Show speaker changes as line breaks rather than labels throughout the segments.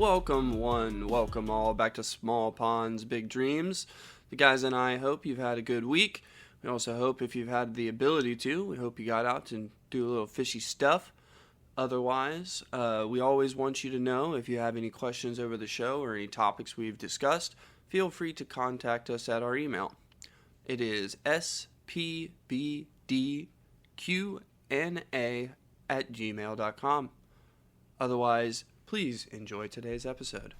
Welcome one, welcome all back to Small Ponds, Big Dreams. The guys and I hope you've had a good week. We also hope if you've had the ability to, we hope you got out and do a little fishy stuff. Otherwise, we always want you to know if you have any questions over the show or any topics we've discussed, feel free to contact us at our email. It is spbdqna@gmail.com. Otherwise, please enjoy today's episode.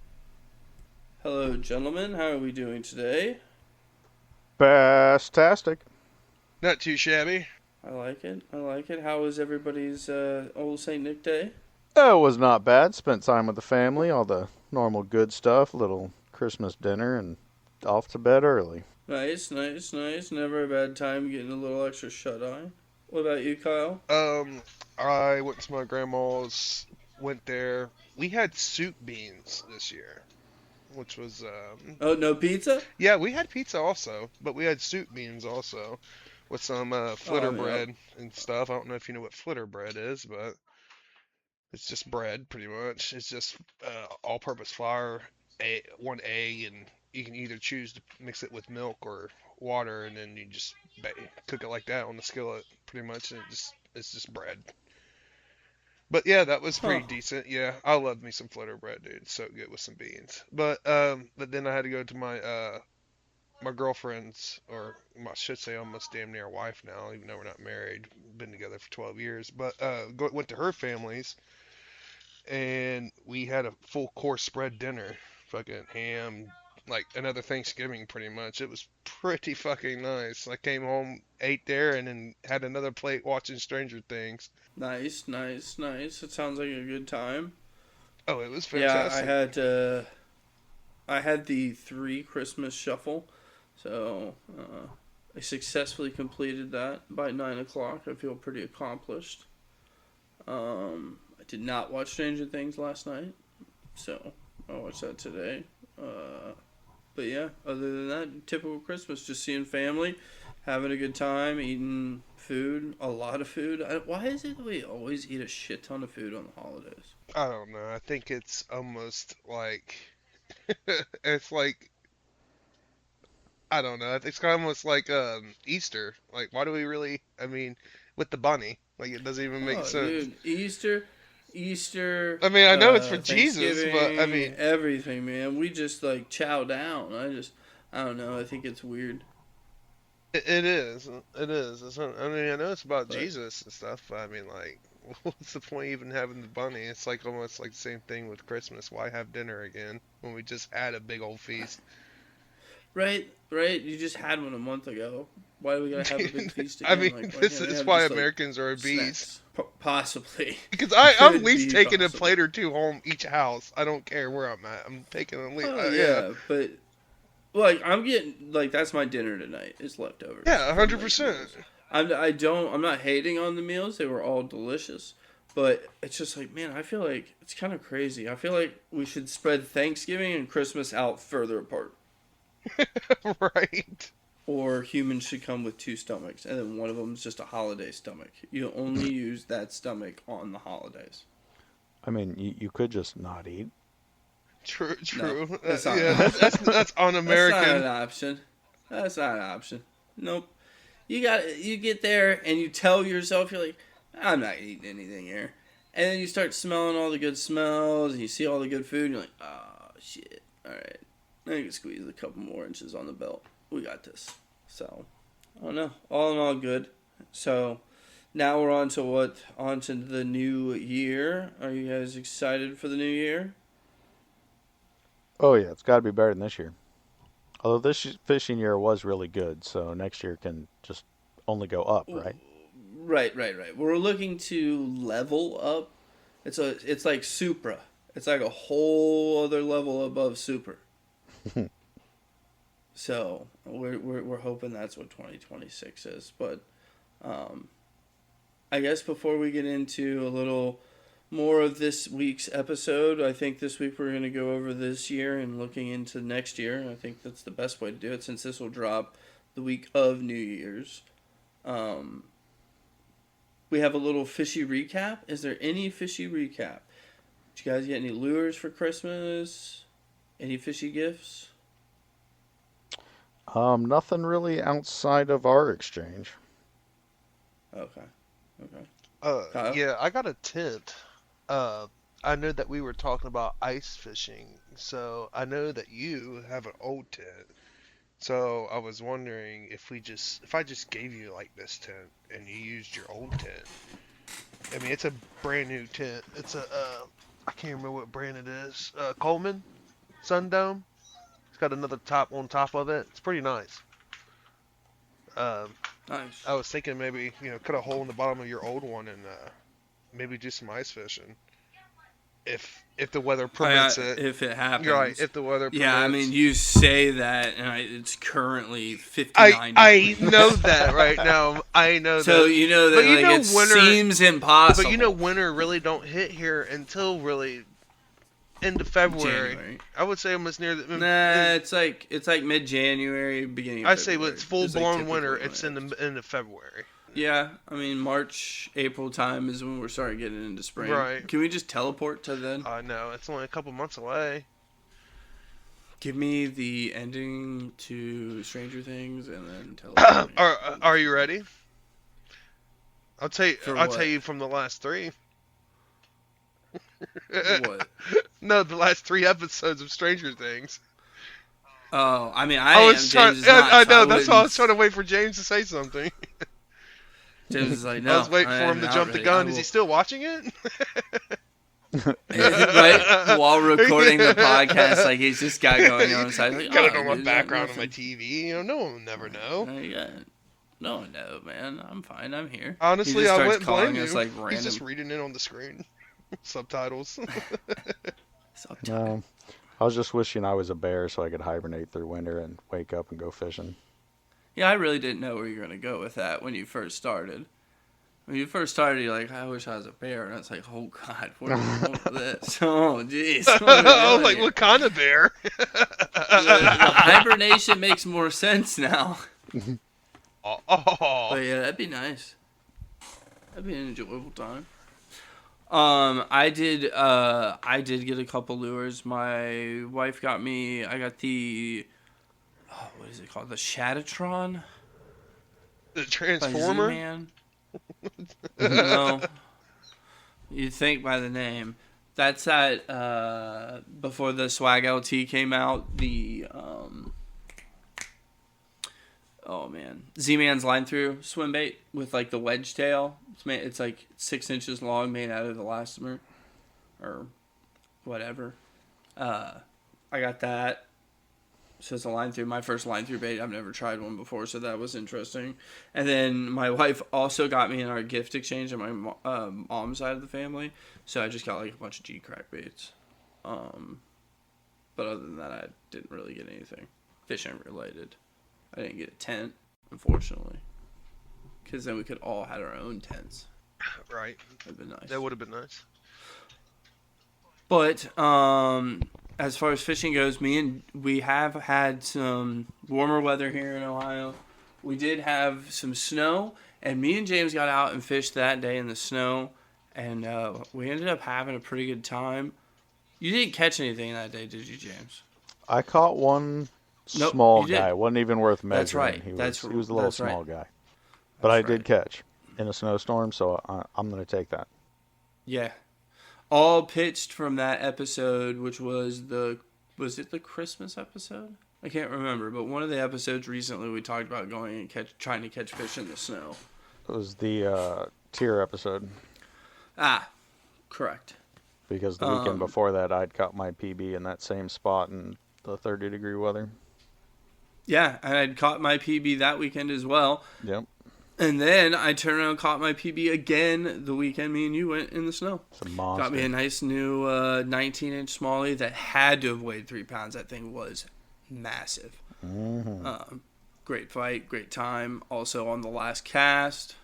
Hello, gentlemen. How are we doing today?
Fantastic.
Not too shabby.
I like it. How was everybody's old St. Nick Day?
Oh, it was not bad. Spent time with the family, all the normal good stuff, little Christmas dinner, and off to bed early.
Nice. Never a bad time getting a little extra shut-eye. What about you, Kyle?
I went to my grandma's, went there. We had soup beans this year, which was,
Oh, no pizza?
yeah, we had pizza also, but we had soup beans also, with some, flitter bread and stuff. I don't know if you know what flitter bread is, but it's just bread, pretty much. It's just, all-purpose flour, one egg, and you can either choose to mix it with milk or water, and then you just cook it like that on the skillet, pretty much, and it's just bread. But yeah, that was pretty decent. Yeah, I love me some flitter bread, dude. It's so good with some beans. But then I had to go to my girlfriend's, or I should say almost damn near wife now, even though we're not married. Been together for 12 years. But went to her family's, and we had a full course spread dinner. Fucking ham, like another Thanksgiving pretty much. It was pretty fucking nice. I came home, ate there, and then had another plate watching Stranger Things.
Nice. It sounds like a good time.
Oh, it was fantastic.
Yeah, I had the 3 Christmas shuffle, so I successfully completed that by 9 o'clock. I feel pretty accomplished. I did not watch Stranger Things last night, so I'll watch that today. But yeah, other than that, typical Christmas, just seeing family, having a good time, eating food, a lot of food. Why is it that we always eat a shit ton of food on the holidays?
I don't know. I think it's almost like it's like I don't know. It's kind of almost like Easter. Like, why do we really? I mean, with the bunny, like it doesn't even make sense.
Dude, Easter.
I mean, I know it's for Jesus, but I mean
everything, man. We just like chow down. I don't know. I think it's weird.
it is. It is. I mean, I know it's about Jesus and stuff, but I mean, like, what's the point even having the bunny? It's like almost like the same thing with Christmas. Why have dinner again when we just had a big old feast?
Right. You just had one a month ago. Why do we gotta have a big feast again?
I mean, this is why Americans are obese.
Possibly.
Because I'm at least taking a plate or two home each house. I don't care where I'm at. I'm taking at least.
Yeah, but like I'm getting like that's my dinner tonight. It's leftovers.
Yeah, 100%.
I'm not hating on the meals. They were all delicious. But it's just like, man, I feel like it's kind of crazy. I feel like we should spread Thanksgiving and Christmas out further apart.
Right.
Or humans should come with 2 stomachs, and then one of them is just a holiday stomach. You only use that stomach on the holidays.
I mean, you could just not eat.
True.
No,
That's un-American.
That's not an option. Nope. You get there and you tell yourself, you're like, I'm not eating anything here. And then you start smelling all the good smells, and you see all the good food, and you're like, oh, shit. All right. Now you can squeeze a couple more inches on the belt. We got this. So, I don't know. All in all, good. So, now we're on to the new year. Are you guys excited for the new year?
Oh yeah, it's got to be better than this year. Although this fishing year was really good, so next year can just only go up, right?
Right. We're looking to level up. It's like Supra. It's like a whole other level above Super. So we're hoping that's what 2026 is. But I guess before we get into a little more of this week's episode, I think this week we're going to go over this year and looking into next year. I think that's the best way to do it, since this will drop the week of New Year's. We have a little fishy recap. Is there any fishy recap? Did you guys get any lures for Christmas? Any fishy gifts?
Nothing really outside of our exchange.
Okay. Okay. Kyle?
Yeah, I got a tent. Uh, I know that we were talking about ice fishing, so I know that you have an old tent. So I was wondering if I just gave you like this tent and you used your old tent. I mean, it's a brand new tent. It's I can't remember what brand it is. Coleman Sundome. It's got another top on top of it. It's pretty nice. Um,
Nice.
I was thinking maybe, cut a hole in the bottom of your old one and maybe do some ice fishing. If the weather permits it.
If it happens.
You're right, if the weather permits.
Yeah, I mean, you say that, and it's currently 59
I know that right now. I know that.
So you know that
But
like, it
winter,
seems impossible.
But winter really don't hit here until really end of February.
January.
I would say almost near the.
Nah, it's like mid-January, beginning of
I say
February.
when it's full-blown winter,
typically
it's
when
in the end of February.
Yeah, I mean, March, April time is when we're starting getting into spring.
Right.
Can we just teleport to then?
I know, it's only a couple months away.
Give me the ending to Stranger Things and then teleport.
Are you ready? I'll tell
what?
you from the last 3.
What?
No, the last 3 episodes of Stranger Things.
Oh, I mean,
James is
not,
I
so
know, that's why I was
wouldn't-
trying to wait for James to say something.
James is like, no.
I was waiting for him to
not
jump the
really.
gun. Is he still watching it?
Right while recording the podcast, like he's just got going on the side. Like,
Got it
oh,
on my
dude,
background on my
nothing.
TV. No one will never know.
No, man, I'm fine. I'm here.
Honestly,
He just
I
starts
wouldn't blame
calling
you.
us, like,
He's
random
just reading it on the screen. Subtitles.
subtitles.
No, I was just wishing I was a bear so I could hibernate through winter and wake up and go fishing.
Yeah, I really didn't know where you were gonna go with that when you first started. When you first started, you're like, I wish I was a bear, and it's like, oh god, where are we going with this? Oh jeez.
I was like, what kind of bear?
The hibernation makes more sense now.
Oh.
But yeah, that'd be nice. That'd be an enjoyable time. I did get a couple lures. My wife got me. I got the. Oh, what is it called? The Shadatron.
The
By
Transformer?
Z-Man. No. You'd think by the name. That's that. Before the Swag LT came out, the oh man, Z-Man's line through swim bait with like the wedge tail. It's like 6 inches long, made out of elastomer or whatever. I got that. So it's a line through. My first line through bait. I've never tried one before, so that was interesting. And then my wife also got me in our gift exchange on my mom's side of the family. So I just got like a bunch of G-Crack baits. But other than that, I didn't really get anything fishing related. I didn't get a tent, unfortunately, because then we could all had our own tents.
Right.
That'd been nice.
That would have been nice.
But as far as fishing goes, we have had some warmer weather here in Ohio. We did have some snow, and me and James got out and fished that day in the snow, and we ended up having a pretty good time. You didn't catch anything that day, did you, James?
I caught one
Nope,
small
you did.
guy. It wasn't even worth measuring.
That's right.
He
That's
was a little
that's right.
small guy. But
That's
I did
right.
catch in a snowstorm, so I'm going to take that.
Yeah. All pitched from that episode, which was it the Christmas episode? I can't remember, but one of the episodes recently we talked about going and trying to catch fish in the snow.
It was the tier episode
Ah, correct.
because the weekend before that I'd caught my PB in that same spot in the 30-degree weather.
Yeah, and I'd caught my PB that weekend as well.
Yep.
And then I turned around and caught my PB again the weekend me and you went in the snow.
It's a monster.
Got me a nice new 19-inch smallie that had to have weighed 3 pounds. That thing was massive.
Mm-hmm.
Great fight, great time. Also on the last cast,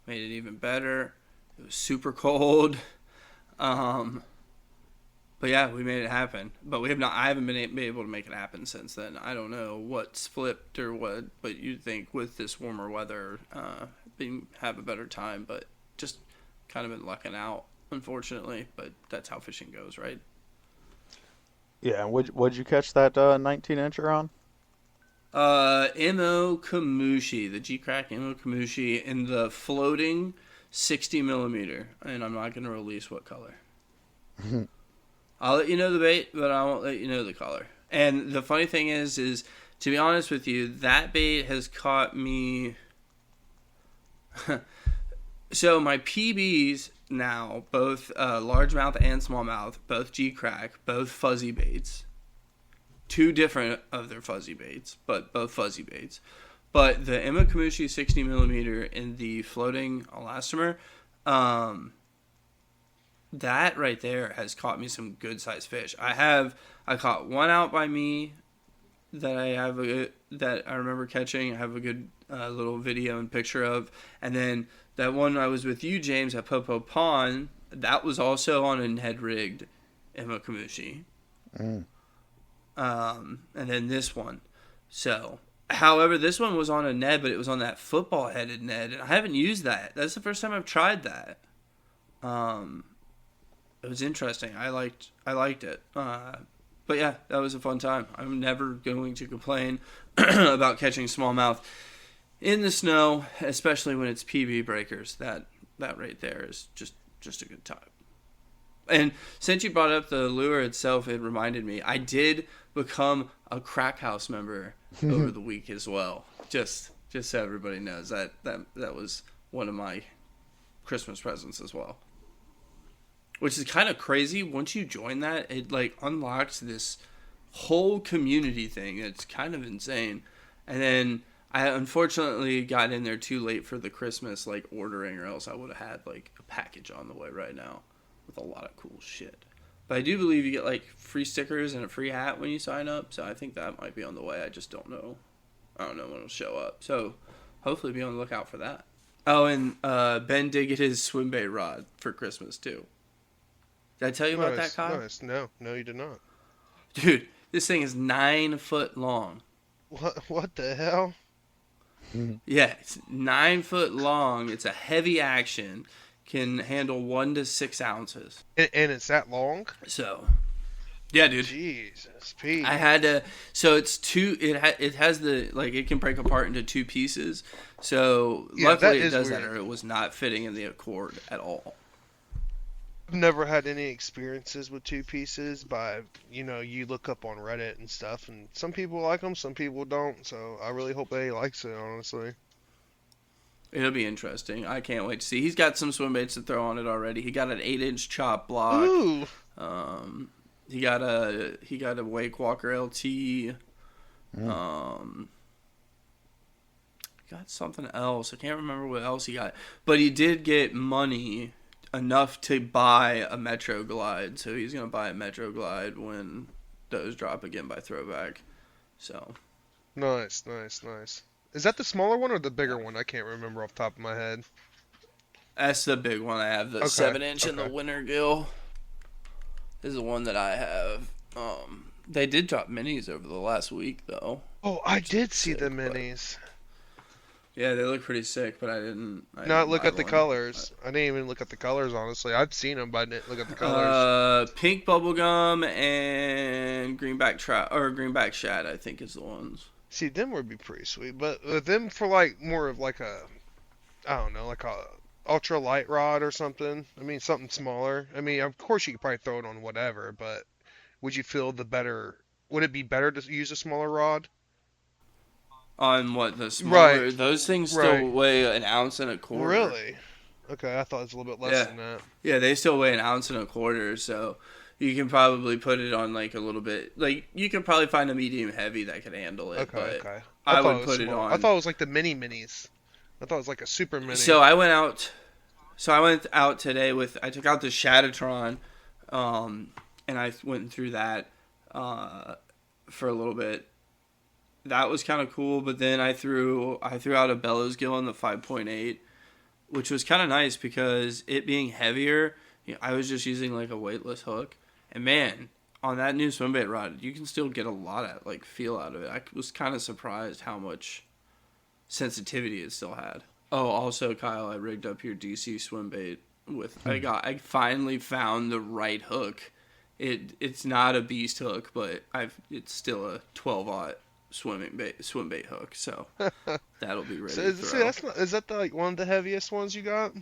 made it even better. It was super cold. But yeah, we made it happen. But I haven't been able to make it happen since then. I don't know what's flipped or what, but you'd think with this warmer weather, have a better time. But just kind of been lucking out. unfortunately, but that's how fishing goes, right?
Yeah, and would you catch that 19-incher on?
Mo Kamushi, the G-Crack Mo Kamushi in the floating 60 millimeter, and I'm not going to release what color. I'll let you know the bait, but I won't let you know the color. And the funny thing is to be honest with you, that bait has caught me. So my PBs now, both largemouth and smallmouth, both G-Crack, both fuzzy baits. Two different of their fuzzy baits, but both fuzzy baits. But the Emma Kamushi 60 millimeter in the floating elastomer, that right there has caught me some good sized fish. I caught one out by me that that I remember catching. I have a good little video and picture of, and then that one I was with you, James, at Popo Pond. That was also on a Ned rigged Emma Kamushi. And then this one. So, however, this one was on a Ned, but it was on that football headed Ned, and I haven't used that. That's the first time I've tried that. It was interesting. I liked it. But yeah, that was a fun time. I'm never going to complain about catching smallmouth in the snow, especially when it's PB breakers. That right there is just a good time. And since you brought up the lure itself, it reminded me I did become a Crack House member over the week as well. Just so everybody knows that was one of my Christmas presents as well. Which is kind of crazy. Once you join that, it like unlocks this whole community thing. It's kind of insane. And then I unfortunately got in there too late for the Christmas like ordering, or else I would have had like a package on the way right now with a lot of cool shit. But I do believe you get like free stickers and a free hat when you sign up, so I think that might be on the way. I just don't know. I don't know when it'll show up. So hopefully be on the lookout for that. Oh, and Ben did get his swim bait rod for Christmas too. Did I tell you about that, Kyle?
Nice. No, you did not.
Dude, this thing is 9 foot long.
What the hell?
Yeah, it's 9 foot long. It's a heavy action. Can handle 1 to 6 ounces.
And it's that long?
So, yeah, dude.
Jesus, Pete.
I had to. So it's two. It has the like. It can break apart into 2 pieces. So
Yeah,
luckily
that
it
is
does
weird.
that, or it was not fitting in the Accord at all.
I've never had any experiences with 2 pieces, but you look up on Reddit and stuff, and some people like them, some people don't. So I really hope that he likes it, honestly.
It'll be interesting. I can't wait to see. He's got some swim baits to throw on it already. He got an 8-inch chop block.
Ooh.
He got a Wake Walker LT. Got something else. I can't remember what else he got, but he did get money enough to buy a Metro Glide. So he's gonna buy a Metro Glide when those drop again by Throwback. So
Nice. Is that the smaller one or the bigger one? I can't remember off the top of my head.
that's the big one I have. The
Okay,
7-inch and the
okay.
Winter Gill is the one that I have. They did drop minis over the last week though.
Oh, I did see the
sick, but-
minis.
Yeah, they look pretty sick, but I didn't
Not look
buy
at the
one.
colors. I didn't even look at the colors, honestly. I've seen them, but I didn't look at the colors.
Pink bubblegum and greenback greenback shad, I think, is the ones.
See, them would be pretty sweet, but them for like more of like a, I don't know, like a ultra light rod or something. I mean, something smaller. I mean, of course you could probably throw it on whatever, but would you feel would it be better to use a smaller rod?
On what, the smaller?
Right.
Those things still
Right.
weigh an ounce and a quarter.
Really? Okay, I thought it was a little bit less
Yeah.
than that.
Yeah, they still weigh an ounce and a quarter, so you can probably put it on like a little bit. Like you could probably find a medium heavy that could handle it.
Okay,
but
okay.
I
thought
would
it was
put it
small.
on.
I thought it was like the minis. I thought it was like a super mini.
So I went out. So I went out today with. I took out the Shadatron, and I went through that for a little bit. That was kind of cool, but then I threw out a Bellows Gill on the 5.8, which was kind of nice because it being heavier, I was just using like a weightless hook, and man, on that new swim bait rod, you can still get a lot of like feel out of it. I was kind of surprised how much sensitivity it still had. Oh, also, Kyle, I rigged up your DC swim bait I finally found the right hook. It's not a beast hook, but it's still a 12-aught swim bait hook. So that'll be ready to throw.
Is that like one of the heaviest ones you got?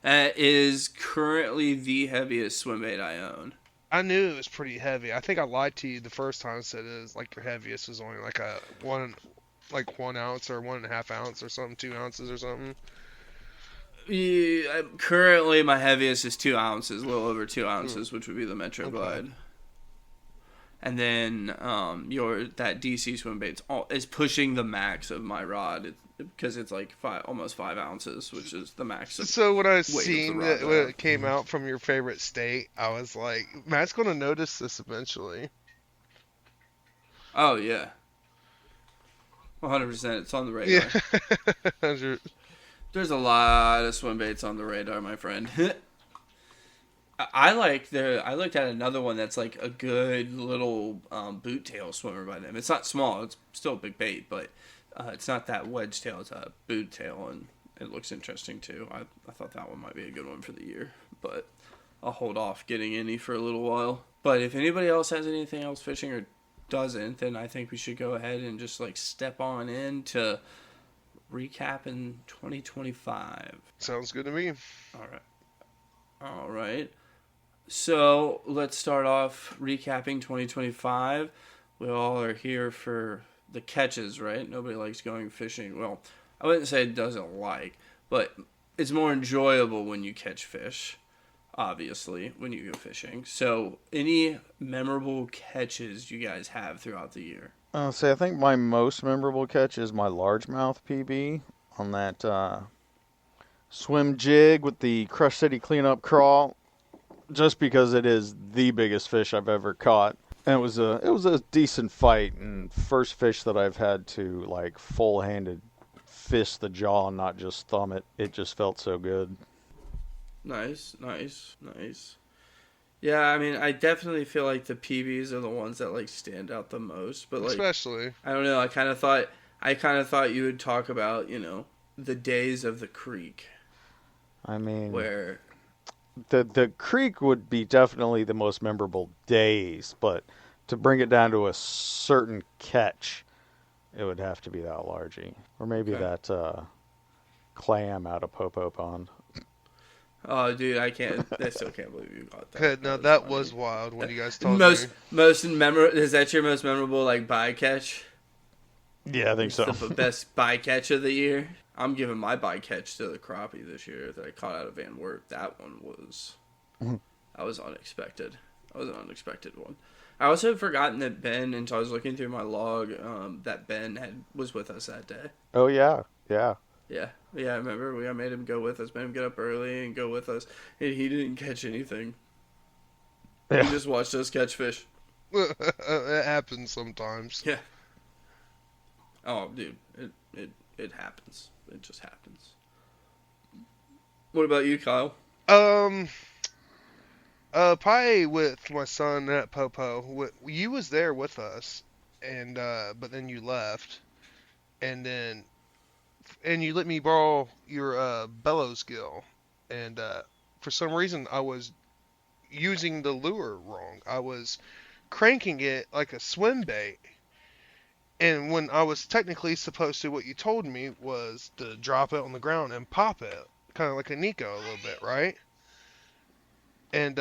That is currently the heaviest swim bait I own.
I knew it was pretty heavy. I think I lied to you the first time I said it was like your heaviest was only like a 1 ounce or 1.5 ounce or something, 2 ounces or something.
Yeah, currently my heaviest is 2 ounces, a little over 2 ounces, which would be the Metro Glide. And then that DC swim bait is pushing the max of my rod because it's like almost 5 ounces, which is the max.
So when I seen that when it came out from your favorite state, I was like, Matt's gonna notice this eventually.
Oh yeah, 100%. It's on the radar.
Yeah.
There's a lot of swim baits on the radar, my friend. I looked at another one that's like a good little boot tail swimmer by them. It's not small. It's still a big bait, but it's not that wedge tail. It's a boot tail, and it looks interesting too. I thought that one might be a good one for the year, but I'll hold off getting any for a little while. But if anybody else has anything else fishing or doesn't, then I think we should go ahead and just like step on into recapping 2025.
Sounds good to me.
All right. So let's start off recapping 2025. We all are here for the catches, right? Nobody likes going fishing. Well, I wouldn't say it doesn't like, but it's more enjoyable when you catch fish, obviously, when you go fishing. So any memorable catches you guys have throughout the year?
I think my most memorable catch is my largemouth PB on that swim jig with the Crush City cleanup crawl, just because it is the biggest fish I've ever caught. And it was a decent fight, and first fish that I've had to like full-handed fist the jaw and not just thumb it. It just felt so good.
Nice. Yeah, I mean, I definitely feel like the PBs are the ones that like stand out the most. But like,
especially,
I don't know. I kind of thought you would talk about the days of the creek.
I mean,
where
the creek would be definitely the most memorable days, but to bring it down to a certain catch, it would have to be that largie, or maybe that clam out of Popo Pond.
Oh, dude, I still can't believe you got that.
Okay, no, that was wild when you guys told me.
Is that your most memorable like bycatch?
Yeah, I think so.
The best bycatch of the year. I'm giving my bycatch to the crappie this year that I caught out of Van Wert. That one was unexpected. That was an unexpected one. I also had forgotten that Ben, until I was looking through my log, that Ben was with us that day.
Oh yeah.
Yeah, I remember. I made him go with us, made him get up early and go with us, and he didn't catch anything. Yeah. He just watched us catch fish.
It happens sometimes.
Yeah. Oh, dude, it happens. It just happens. What about you, Kyle?
Probably with my son at Popo. You was there with us, and but then you left, and you let me borrow your bellows gill, and for some reason I was using the lure wrong. I was cranking it like a swim bait, and when I was technically supposed to, what you told me was to drop it on the ground and pop it, kind of like a Nico a little bit, right? And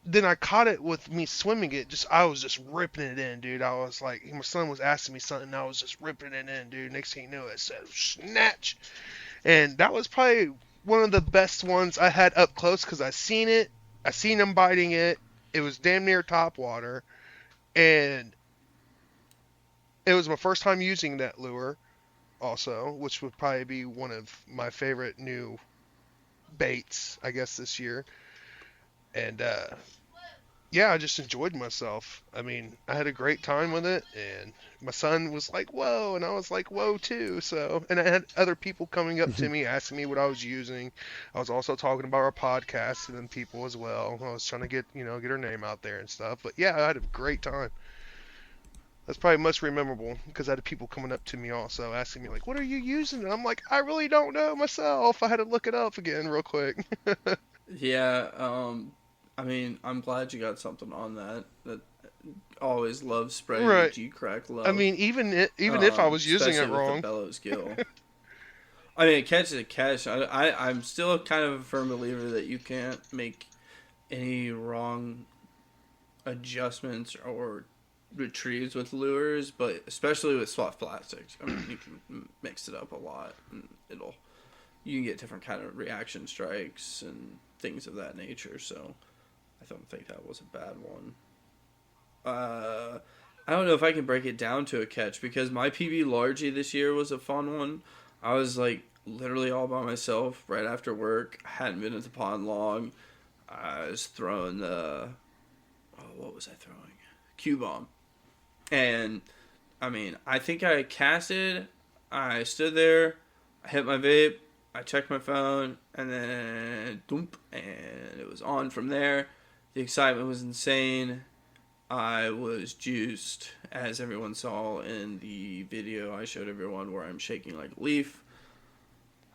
then I caught it with me swimming it. I was just ripping it in, dude. I was like, my son was asking me something, and I was just ripping it in, dude. Next thing you know, it said snatch, and that was probably one of the best ones I had up close because I seen him biting it. It was damn near top water, and it was my first time using that lure, also, which would probably be one of my favorite new baits, I guess, this year. And yeah, I just enjoyed myself. I mean, I had a great time with it, and my son was like, whoa, and I was like, whoa, too. So, and I had other people coming up to me, asking me what I was using. I was also talking about our podcast to them people as well. I was trying to get her name out there and stuff. But yeah, I had a great time. That's probably most memorable because I had people coming up to me also asking me like, "What are you using?" And I'm like, "I really don't know myself. I had to look it up again real quick."
Yeah, I mean, I'm glad you got something on that. That always love spreading the
Right.
G-Crack
I
love.
mean, even if I was using it
Especially with the
wrong,
bellows gill. I mean, a catch is a catch. I'm still kind of a firm believer that you can't make any wrong adjustments or retrieves with lures, but especially with soft plastics. I mean, you can mix it up a lot, and you can get different kind of reaction strikes and things of that nature. So I don't think that was a bad one. I don't know if I can break it down to a catch because my PB largely this year was a fun one. I was like literally all by myself right after work. I hadn't been at the pond long. I was throwing what was I throwing? Q-bomb. And I mean, I think I casted. I stood there. I hit my vape. I checked my phone, and then doomp, and it was on from there. The excitement was insane. I was juiced, as everyone saw in the video I showed everyone where I'm shaking like a leaf.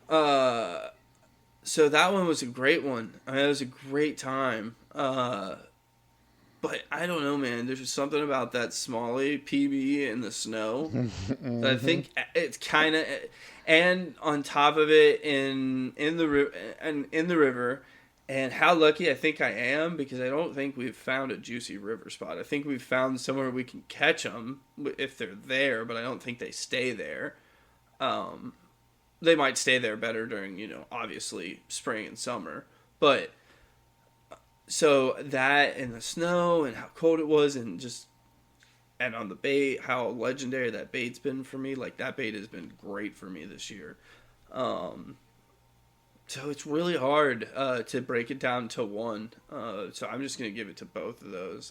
So that one was a great one. I mean, it was a great time. But I don't know, man. There's just something about that Smalley PB in the snow that I think it's kind of, and on top of it in the river, and how lucky I think I am because I don't think we've found a juicy river spot. I think we've found somewhere we can catch them if they're there, but I don't think they stay there. They might stay there better during, obviously spring and summer, but. So that and the snow and how cold it was and on the bait, how legendary that bait's been for me. Like that bait has been great for me this year. So it's really hard to break it down to one. So I'm just going to give it to both of those.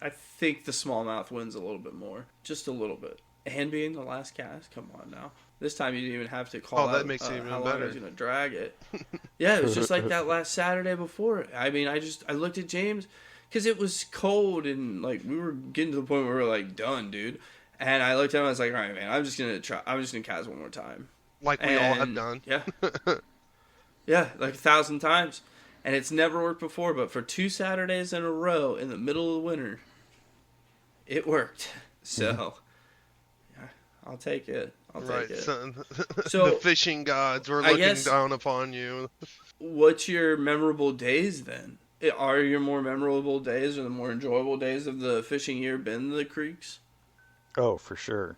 I think the smallmouth wins a little bit more. Just a little bit. And being the last cast, come on now. This time you didn't even have to call
that
out
makes it even
how long I
better.
was going to drag it. Yeah, it was just like that last Saturday before. I mean, I looked at James because it was cold and like we were getting to the point where we were like done, dude. And I looked at him, I was like, all right, man, I'm just gonna cast one more time.
like we all have done.
Yeah, yeah, like 1,000 times, and it's never worked before. But for 2 Saturdays in a row in the middle of the winter, it worked. So, yeah, I'll take it.
Right, son.
So,
the fishing gods were
I
looking
guess-
down upon you.
What's your memorable days then? Are your more memorable days or the more enjoyable days of the fishing year been the creeks?
Oh, for sure.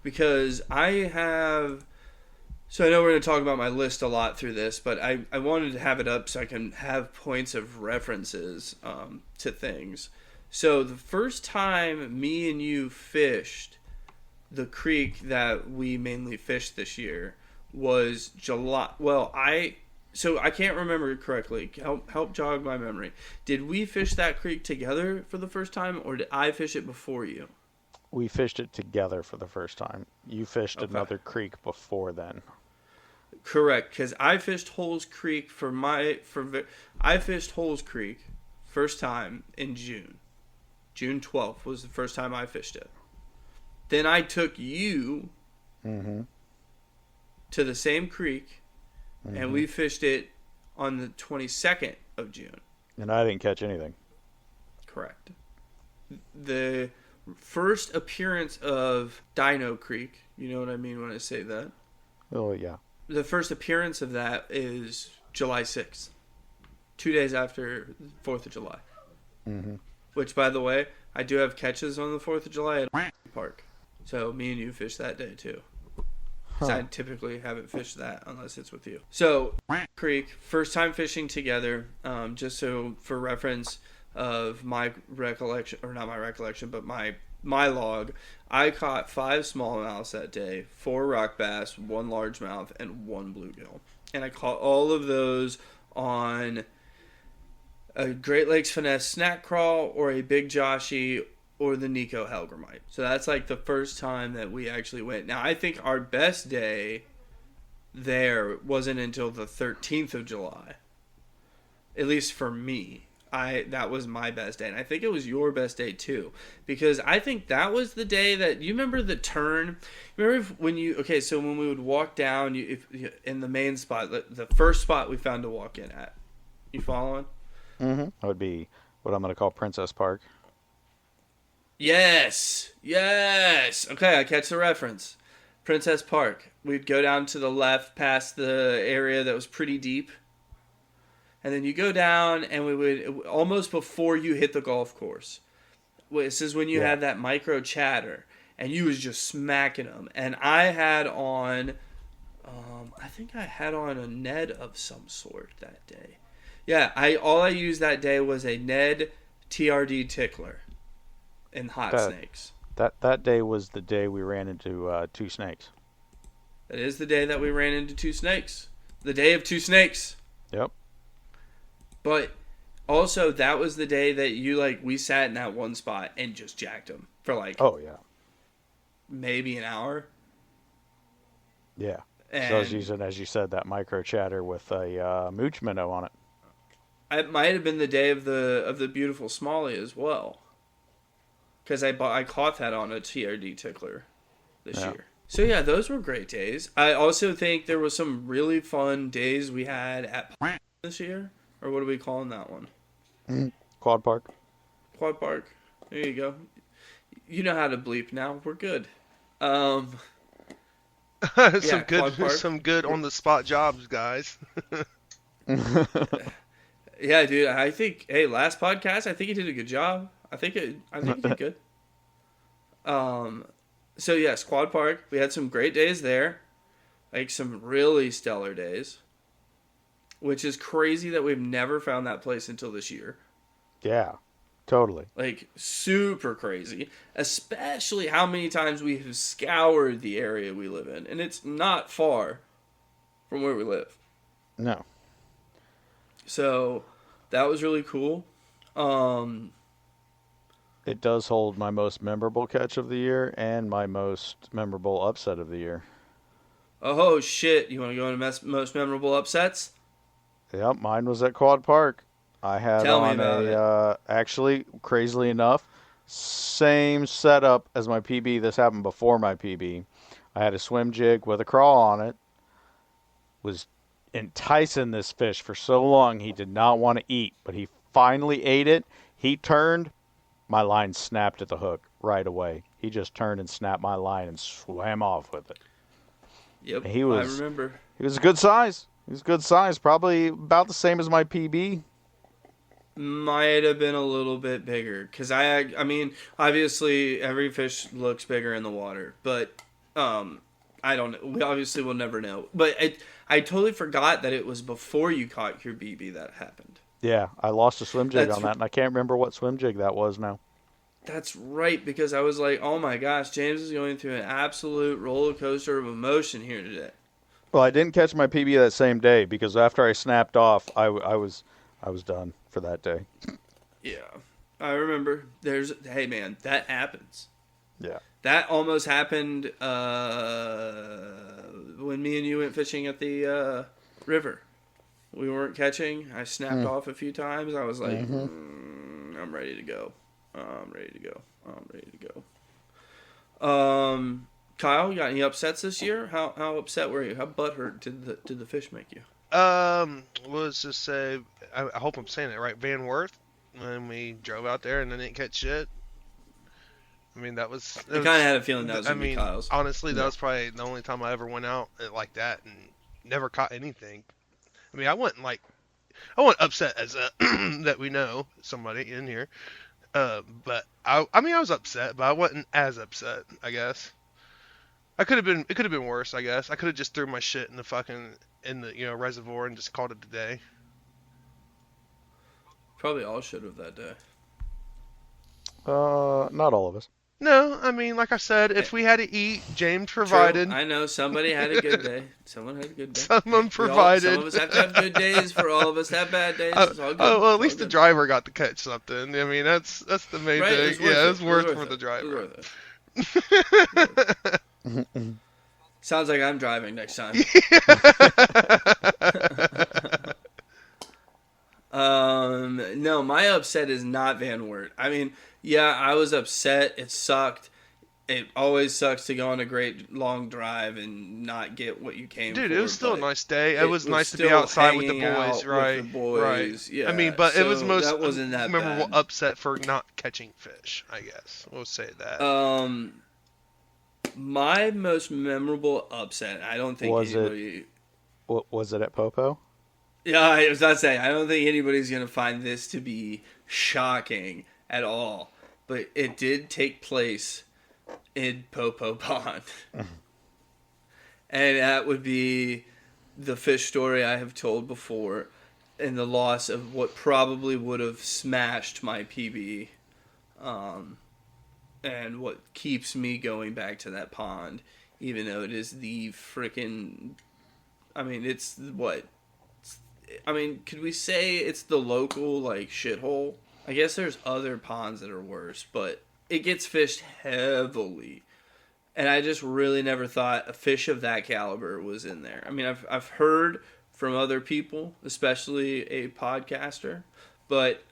Because I have... So I know we're going to talk about my list a lot through this, but I wanted to have it up so I can have points of references to things. So the first time me and you fished the creek that we mainly fished this year was July. Well, I can't remember correctly. Help jog my memory. Did we fish that creek together for the first time, or did I fish it before you?
We fished it together for the first time. You fished
Okay.
another creek before then.
Correct, because I fished Holes Creek I fished Holes Creek first time in June. June 12th was the first time I fished it. Then I took you
Mm-hmm.
to the same creek, and we fished it on the 22nd of June.
And I didn't catch anything.
Correct. The first appearance of Dino Creek, you know what I mean when I say that?
Oh, yeah.
The first appearance of that is July 6th, 2 days after 4th of July.
Mm-hmm.
Which, by the way, I do have catches on the 4th of July at Park. So me and you fished that day too. 'Cause I typically haven't fished that unless it's with you. So, Creek, first time fishing together, just so for reference of my recollection, or not my recollection, but my log, I caught 5 smallmouths that day, 4 rock bass, 1 largemouth, and 1 bluegill. And I caught all of those on a Great Lakes Finesse snack crawl or a Big Joshy or the Nico Helgramite. So that's like the first time that we actually went. Now, I think our best day there wasn't until the 13th of July. At least for me. That was my best day, and I think it was your best day too, because I think that was the day that you remember the turn. Remember so when we would walk down, in the main spot, the first spot we found to walk in at. You following?
Mm-hmm. That would be what I'm going to call Princess Park.
Yes. Okay, I catch the reference. Princess Park. We'd go down to the left past the area that was pretty deep. And then you go down, and we would, almost before you hit the golf course. This is when you had that micro chatter, and you was just smacking them. And I had on, I think I had on a Ned of some sort that day. Yeah, all I used that day was a Ned TRD tickler in hot snakes.
That day was the day we ran into 2 snakes.
That is the day that we ran into 2 snakes. The day of 2 snakes.
Yep.
But also, that was the day that we sat in that one spot and just jacked them for maybe an hour.
Yeah.
And
so I was using, as you said, that micro chatter with a mooch minnow on it.
It might have been the day of the beautiful Smalley as well, because I caught that on a TRD tickler this year. So yeah, those were great days. I also think there was some really fun days we had at this year. Or what are we calling that one?
Quad Park.
Quad Park. There you go. You know how to bleep now. We're good.
Some good on the spot jobs, guys.
Yeah, dude. I think. Hey, last podcast, I think you did a good job. I think you did good. So yes, Quad Park. We had some great days there, some really stellar days. Which is crazy that we've never found that place until this year.
Yeah, totally.
Super crazy. Especially how many times we have scoured the area we live in. And it's not far from where we live.
No.
So, that was really cool.
It does hold my most memorable catch of the year and my most memorable upset of the year.
Oh, shit. You want to go into most memorable upsets?
Yep, mine was at Quad Park. I had
Tell me
on
about it.
Actually, crazily enough, same setup as my PB. This happened before my PB. I had a swim jig with a crawl on it. Was enticing this fish for so long he did not want to eat, but he finally ate it. He turned, my line snapped at the hook right away. He just turned and snapped my line and swam off with it.
Yep,
I
remember.
He was a good size. He was good size, probably about the same as my PB.
Might have been a little bit bigger, because I mean, obviously every fish looks bigger in the water, but I don't know. We obviously will never know. But I totally forgot that it was before you caught your BB that happened.
Yeah, I lost a swim jig on that, and I can't remember what swim jig that was now.
That's right, because I was like, oh my gosh, James is going through an absolute roller coaster of emotion here today.
Well, I didn't catch my PB that same day because after I snapped off, I was done for that day.
Yeah, I remember. Hey man, that happens.
Yeah.
That almost happened when me and you went fishing at the river. We weren't catching. I snapped off a few times. I was like, I'm ready to go. I'm ready to go. Kyle, you got any upsets this year? How upset were you? How butthurt did the fish make you?
Let's just say, I hope I'm saying it right, Van Worth, when we drove out there and then didn't catch shit. I mean, I
kind of had a feeling that was going to be Kyle's.
Honestly, that was probably the only time I ever went out like that and never caught anything. I mean, I wasn't upset as that we know somebody in here. But I was upset, but I wasn't as upset, I guess. It could have been worse, I guess. I could have just threw my shit in the reservoir and just called it a day.
Probably all should have that day.
Not all of us.
No, I mean, like I said, if we had to eat, James provided.
True. I know somebody had a good day. Someone had a good day.
Someone provided.
Some of us have to have good days. For all of us to have bad days. It's all good.
Well, at least the driver got to catch something. I mean, that's the main thing. It's worth for the driver.
Sounds like I'm driving next time. No, my upset is not Van Wert. I mean, yeah, I was upset. It sucked. It always sucks to go on a great long drive and not get what you came
Dude,
for.
it was still a
but
nice day. It was nice to be
still
outside with the
hanging out
boys,
with
right?
the boys,
Right.
yeah.
I mean, but it was
So
most
that wasn't that
memorable
bad.
upset for not catching fish, I guess. We'll say that.
My most memorable upset. I don't think
Was it-
anybody.
Was it at Popo?
Yeah, I was not saying. I don't think anybody's gonna find this to be shocking at all. But it did take place in Popo Pond, and that would be the fish story I have told before, and the loss of what probably would have smashed my PB, and what keeps me going back to that pond, even though it is the freaking. I mean, it's what. I mean, could we say it's the local like shithole? I guess there's other ponds that are worse, but it gets fished heavily. And I just really never thought a fish of that caliber was in there. I mean, I've heard from other people, especially a podcaster, but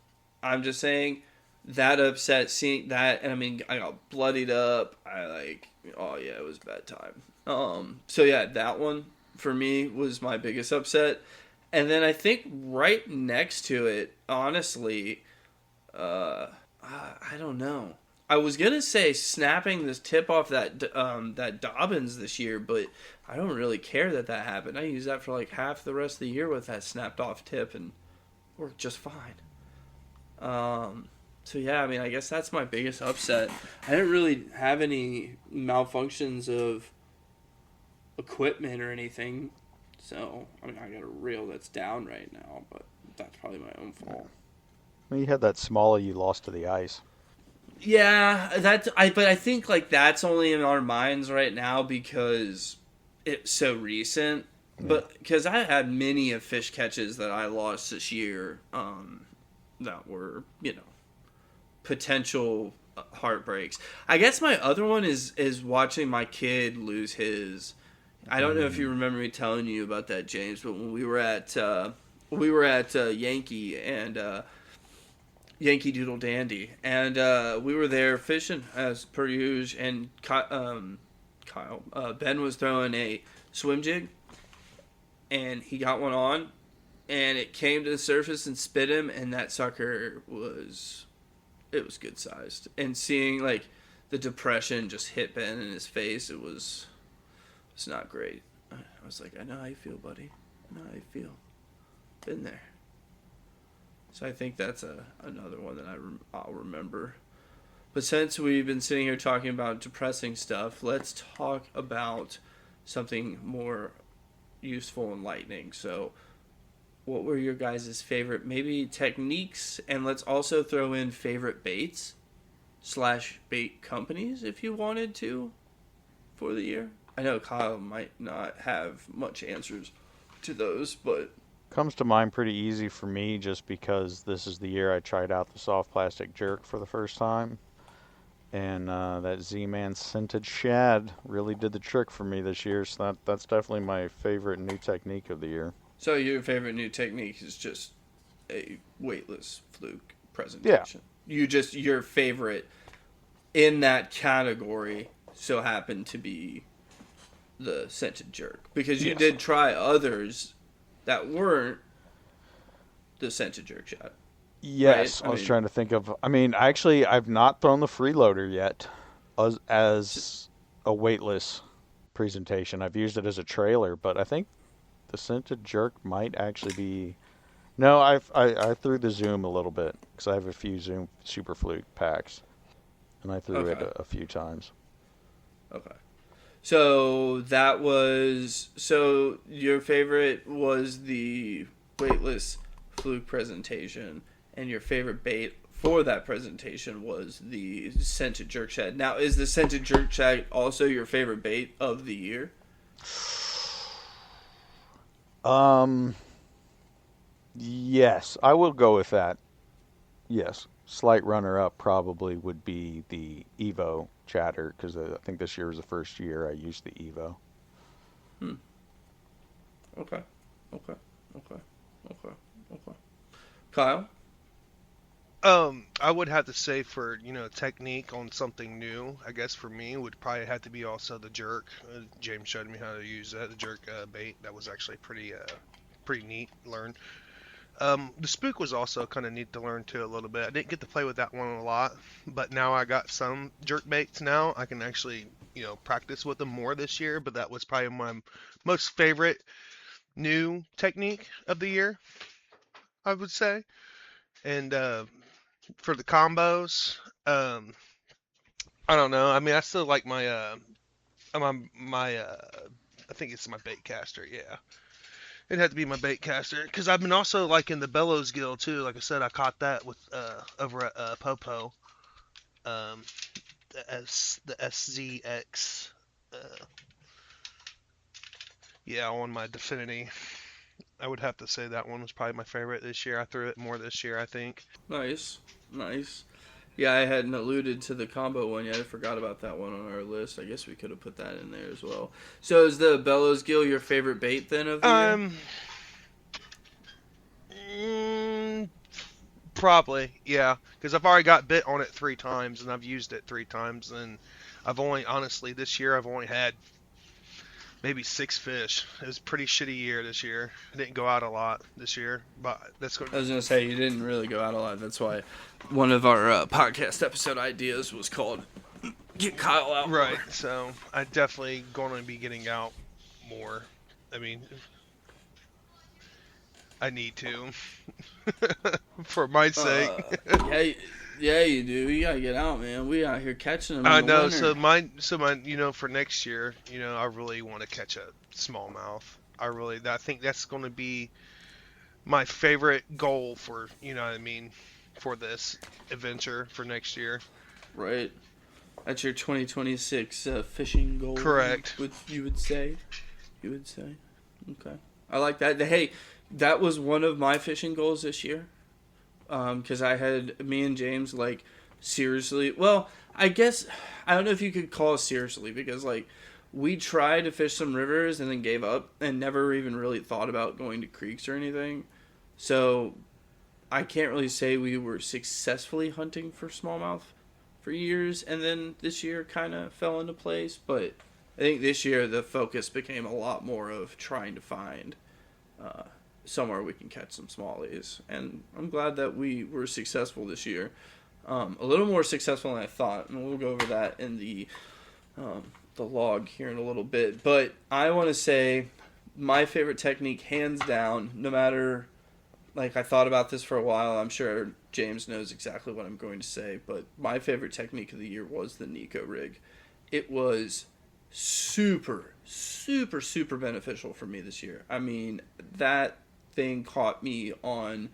I'm just saying that upset seeing that, and I mean, I got bloodied up. Oh yeah, it was a bad time. So yeah, that one for me was my biggest upset. And then I think right next to it, honestly, I don't know. I was gonna say snapping this tip off that Dobbins this year, but I don't really care that happened. I used that for like half the rest of the year with that snapped off tip and worked just fine. So yeah, I mean, I guess that's my biggest upset. I didn't really have any malfunctions of equipment or anything. So, I mean, I got a reel that's down right now, but that's probably my own fault.
Well, you had that smaller you lost to the ice.
Yeah, but I think like that's only in our minds right now because it's so recent. Yeah. But because I had many of fish catches that I lost this year, that were potential heartbreaks. I guess my other one is watching my kid lose his. I don't know if you remember me telling you about that, James, but when we were at Yankee and Yankee Doodle Dandy, and we were there fishing as per usual, and Ben was throwing a swim jig, and he got one on, and it came to the surface and spit him, and that sucker was good sized, and seeing like the depression just hit Ben in his face, it's not great. I was like, I know how you feel, buddy. I know how you feel. Been there. So I think that's another one that I'll remember. But since we've been sitting here talking about depressing stuff, let's talk about something more useful and enlightening. So what were your guys' favorite, maybe techniques? And let's also throw in favorite baits / bait companies if you wanted to for the year. I know Kyle might not have much answers to those, but
comes to mind pretty easy for me just because this is the year I tried out the soft plastic jerk for the first time. And that Z-Man scented shad really did the trick for me this year, so that's definitely my favorite new technique of the year.
So your favorite new technique is just a weightless fluke presentation? Yeah. Your favorite in that category so happened to be the scented jerk, because you did try others that weren't the scented jerk shot.
Yes,
right?
I was trying to think of. I mean, actually, I've not thrown the freeloader yet as a weightless presentation. I've used it as a trailer, but I think the scented jerk might actually be. No, I threw the Zoom a little bit because I have a few Zoom Super Fluke packs, and I threw it a few times.
Okay. So your favorite was the weightless fluke presentation, and your favorite bait for that presentation was the scented jerk shad. Now, is the scented jerk shad also your favorite bait of the year?
Yes, I will go with that. Yes, slight runner-up probably would be the Evo chatter, because I think this year was the first year I used the Evo.
Okay. Kyle?
I would have to say for, technique on something new, I guess for me would probably have to be also the jerk. James showed me how to use that, the jerk bait. That was actually pretty neat to learn. The spook was also kind of neat to learn too a little bit. I didn't get to play with that one a lot, but now I got some jerk baits now. I can actually, practice with them more this year, but that was probably my most favorite new technique of the year, I would say. And for the combos, I don't know. I mean, I still like my I think it's my bait caster. Yeah, it had to be my bait caster because I've been also liking the Bellows Gill too. Like I said, I caught that with over at Popo. Um, the SZX. Uh, yeah, on my Definity. I would have to say that one was probably my favorite this year. I threw it more this year, I think.
Nice, nice. Yeah, I hadn't alluded to the combo one yet. I forgot about that one on our list. I guess we could have put that in there as well. So is the Bellows Gill your favorite bait then of the year?
Probably, yeah. Because I've already got bit on it 3 times, and I've used it 3 times, and honestly, this year I've only had maybe 6 fish. It was a pretty shitty year this year. I didn't go out a lot this year, but that's going.
I was gonna say you didn't really go out a lot. That's why one of our podcast episode ideas was called "Get Kyle Out."
Right. So I definitely going to be getting out more. I mean, I need to for my sake.
Yeah, you do. You gotta get out, man. We out here catching them.
I
in the
know.
winter.
So for next year, I really want to catch a smallmouth. I think that's going to be my favorite goal for, what I mean, for this adventure for next year.
Right. That's your 2026 fishing goal.
Correct.
You would say. Okay. I like that. Hey, that was one of my fishing goals this year. Because me and James, seriously, well, I guess, I don't know if you could call it seriously, because, we tried to fish some rivers and then gave up and never even really thought about going to creeks or anything. So, I can't really say we were successfully hunting for smallmouth for years, and then this year kind of fell into place, but I think this year the focus became a lot more of trying to find, somewhere we can catch some smallies, and I'm glad that we were successful this year. A little more successful than I thought, and we'll go over that in the log here in a little bit. But I want to say my favorite technique, hands down, no matter, I thought about this for a while. I'm sure James knows exactly what I'm going to say, but my favorite technique of the year was the Nico rig. It was super, super, super beneficial for me this year. I mean, that thing caught me on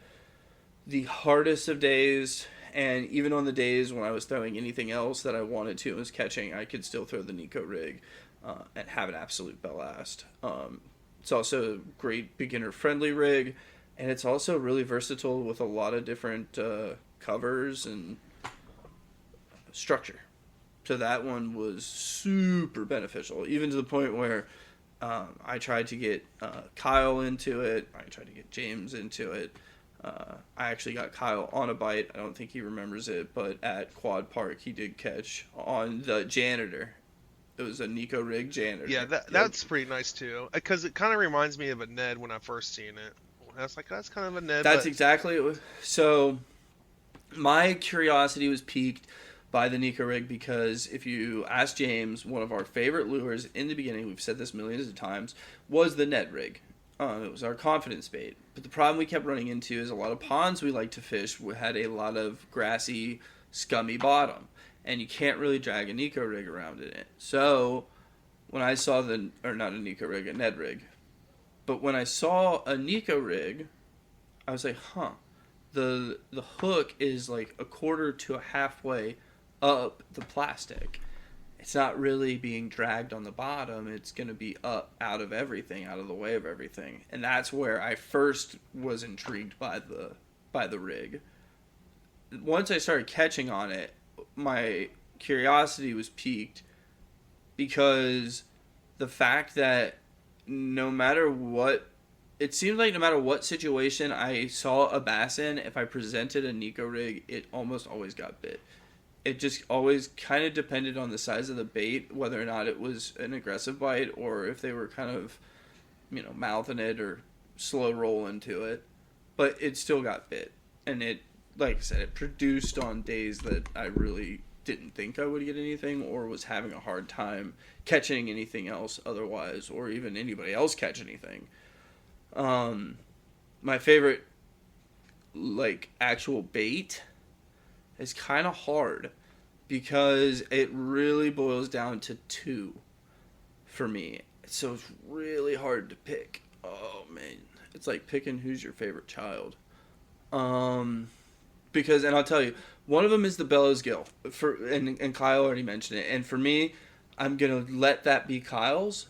the hardest of days, and even on the days when I was throwing anything else that I wanted to and was catching, I could still throw the Nico rig and have an absolute blast. It's also a great beginner friendly rig, and it's also really versatile with a lot of different covers and structure. So that one was super beneficial, even to the point where I tried to get Kyle into it. I tried to get James into it. I actually got Kyle on a bite. I don't think he remembers it, but at Quad Park he did catch on the janitor. It was a Nico rig janitor.
Yeah, that's pretty nice too, because it kind of reminds me of a Ned when I first seen it. I was like, that's kind of a Ned.
That's exactly it. So my curiosity was piqued by the Nico rig because if you ask James, one of our favorite lures in the beginning, we've said this millions of times, was the Ned rig. It was our confidence bait. But the problem we kept running into is a lot of ponds we like to fish had a lot of grassy, scummy bottom. And you can't really drag a Nico rig around in it. So when I saw not a Nico rig, a Ned rig. But when I saw a Nico rig, I was like, the hook is like a quarter to a halfway up the plastic. It's not really being dragged on the bottom. It's going to be up out of everything, out of the way of everything. And that's where I first was intrigued by the rig. Once I started catching on it, my curiosity was piqued because the fact that no matter what it seemed like no matter what situation I saw a bass in, if I presented a Nico rig, it almost always got bit. It just always kind of depended on the size of the bait, whether or not it was an aggressive bite or if they were kind of, mouthing it or slow roll into it. But it still got bit. And it, like I said, it produced on days that I really didn't think I would get anything or was having a hard time catching anything else otherwise, or even anybody else catch anything. My favorite, actual bait is kind of hard because it really boils down to two for me. So it's really hard to pick. Oh, man. It's like picking who's your favorite child. Because, and I'll tell you, one of them is the Bellows Gill. And Kyle already mentioned it. And for me, I'm going to let that be Kyle's.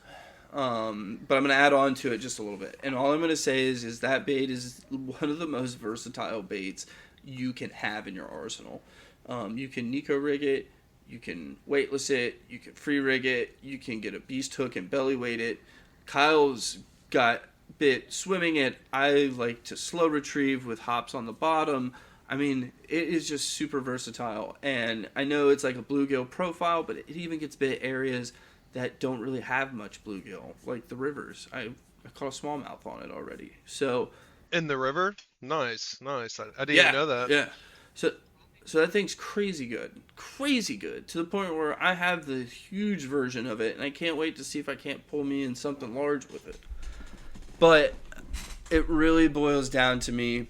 But I'm going to add on to it just a little bit. And all I'm going to say is that bait is one of the most versatile baits you can have in your arsenal. You can Nico rig it, you can weightless it, you can free rig it, you can get a beast hook and belly weight it. Kyle's got bit swimming it. I like to slow retrieve with hops on the bottom. I mean, it is just super versatile. And I know it's like a bluegill profile, but it even gets bit areas that don't really have much bluegill, like the rivers. I caught a smallmouth on it already. So
In the river? Nice. I didn't even know that.
Yeah. So that thing's crazy good, to the point where I have the huge version of it, and I can't wait to see if I can't pull me in something large with it. But it really boils down to me.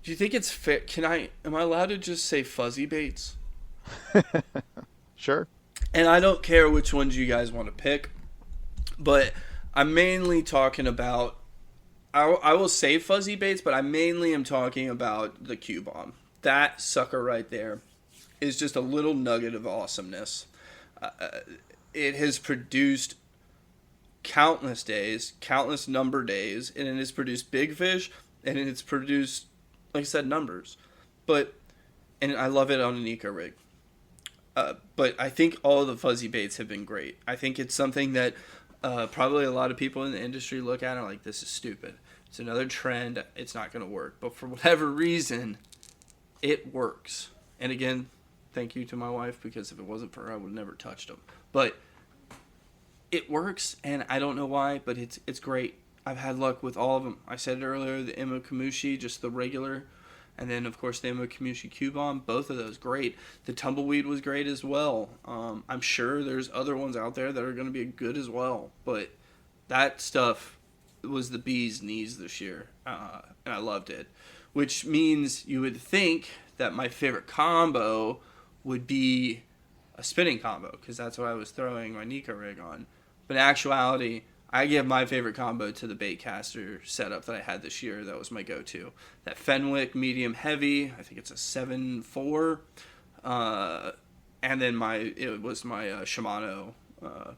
Do you think it's fit? Am I allowed to just say fuzzy baits?
Sure.
And I don't care which ones you guys want to pick, but I'm mainly talking about, I will say fuzzy baits, but I mainly am talking about the Q-Bomb. That sucker right there is just a little nugget of awesomeness. It has produced countless days, countless number days, and it has produced big fish, and it's produced, like I said, numbers. And I love it on an eco rig. But I think all of the fuzzy baits have been great. I think it's something that probably a lot of people in the industry look at and are like, this is stupid. It's another trend. It's not going to work. But for whatever reason, it works. And again, thank you to my wife, because if it wasn't for her, I would have never touched them. But it works, and I don't know why, but it's great. I've had luck with all of them. I said it earlier, the Imo Kamushi, just the regular. And then, of course, the Imo Kamushi Q-Bomb, both of those great. The Tumbleweed was great as well. I'm sure there's other ones out there that are going to be good as well. But that stuff was the bee's knees this year, and I loved it. Which means you would think that my favorite combo would be a spinning combo, because that's what I was throwing my Nico rig on. But in actuality, I give my favorite combo to the Baitcaster setup that I had this year. That was my go-to. That Fenwick medium heavy, I think it's a 7.4. And then it was my Shimano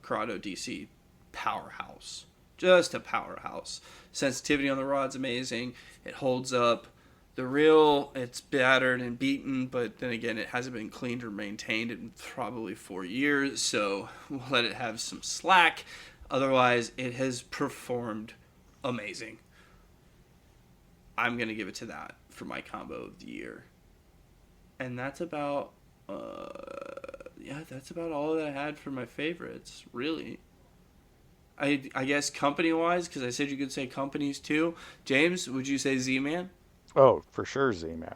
Corrado DC powerhouse. Just a powerhouse. Sensitivity on the rod's amazing. It holds up. The reel, it's battered and beaten, but then again, it hasn't been cleaned or maintained in probably 4 years, so we'll let it have some slack. Otherwise, it has performed amazing. I'm going to give it to that for my combo of the year. And that's about, that's about all that I had for my favorites, really. I guess company-wise, because I said you could say companies too. James, would you say Z-Man?
Oh, for sure, Z-Man.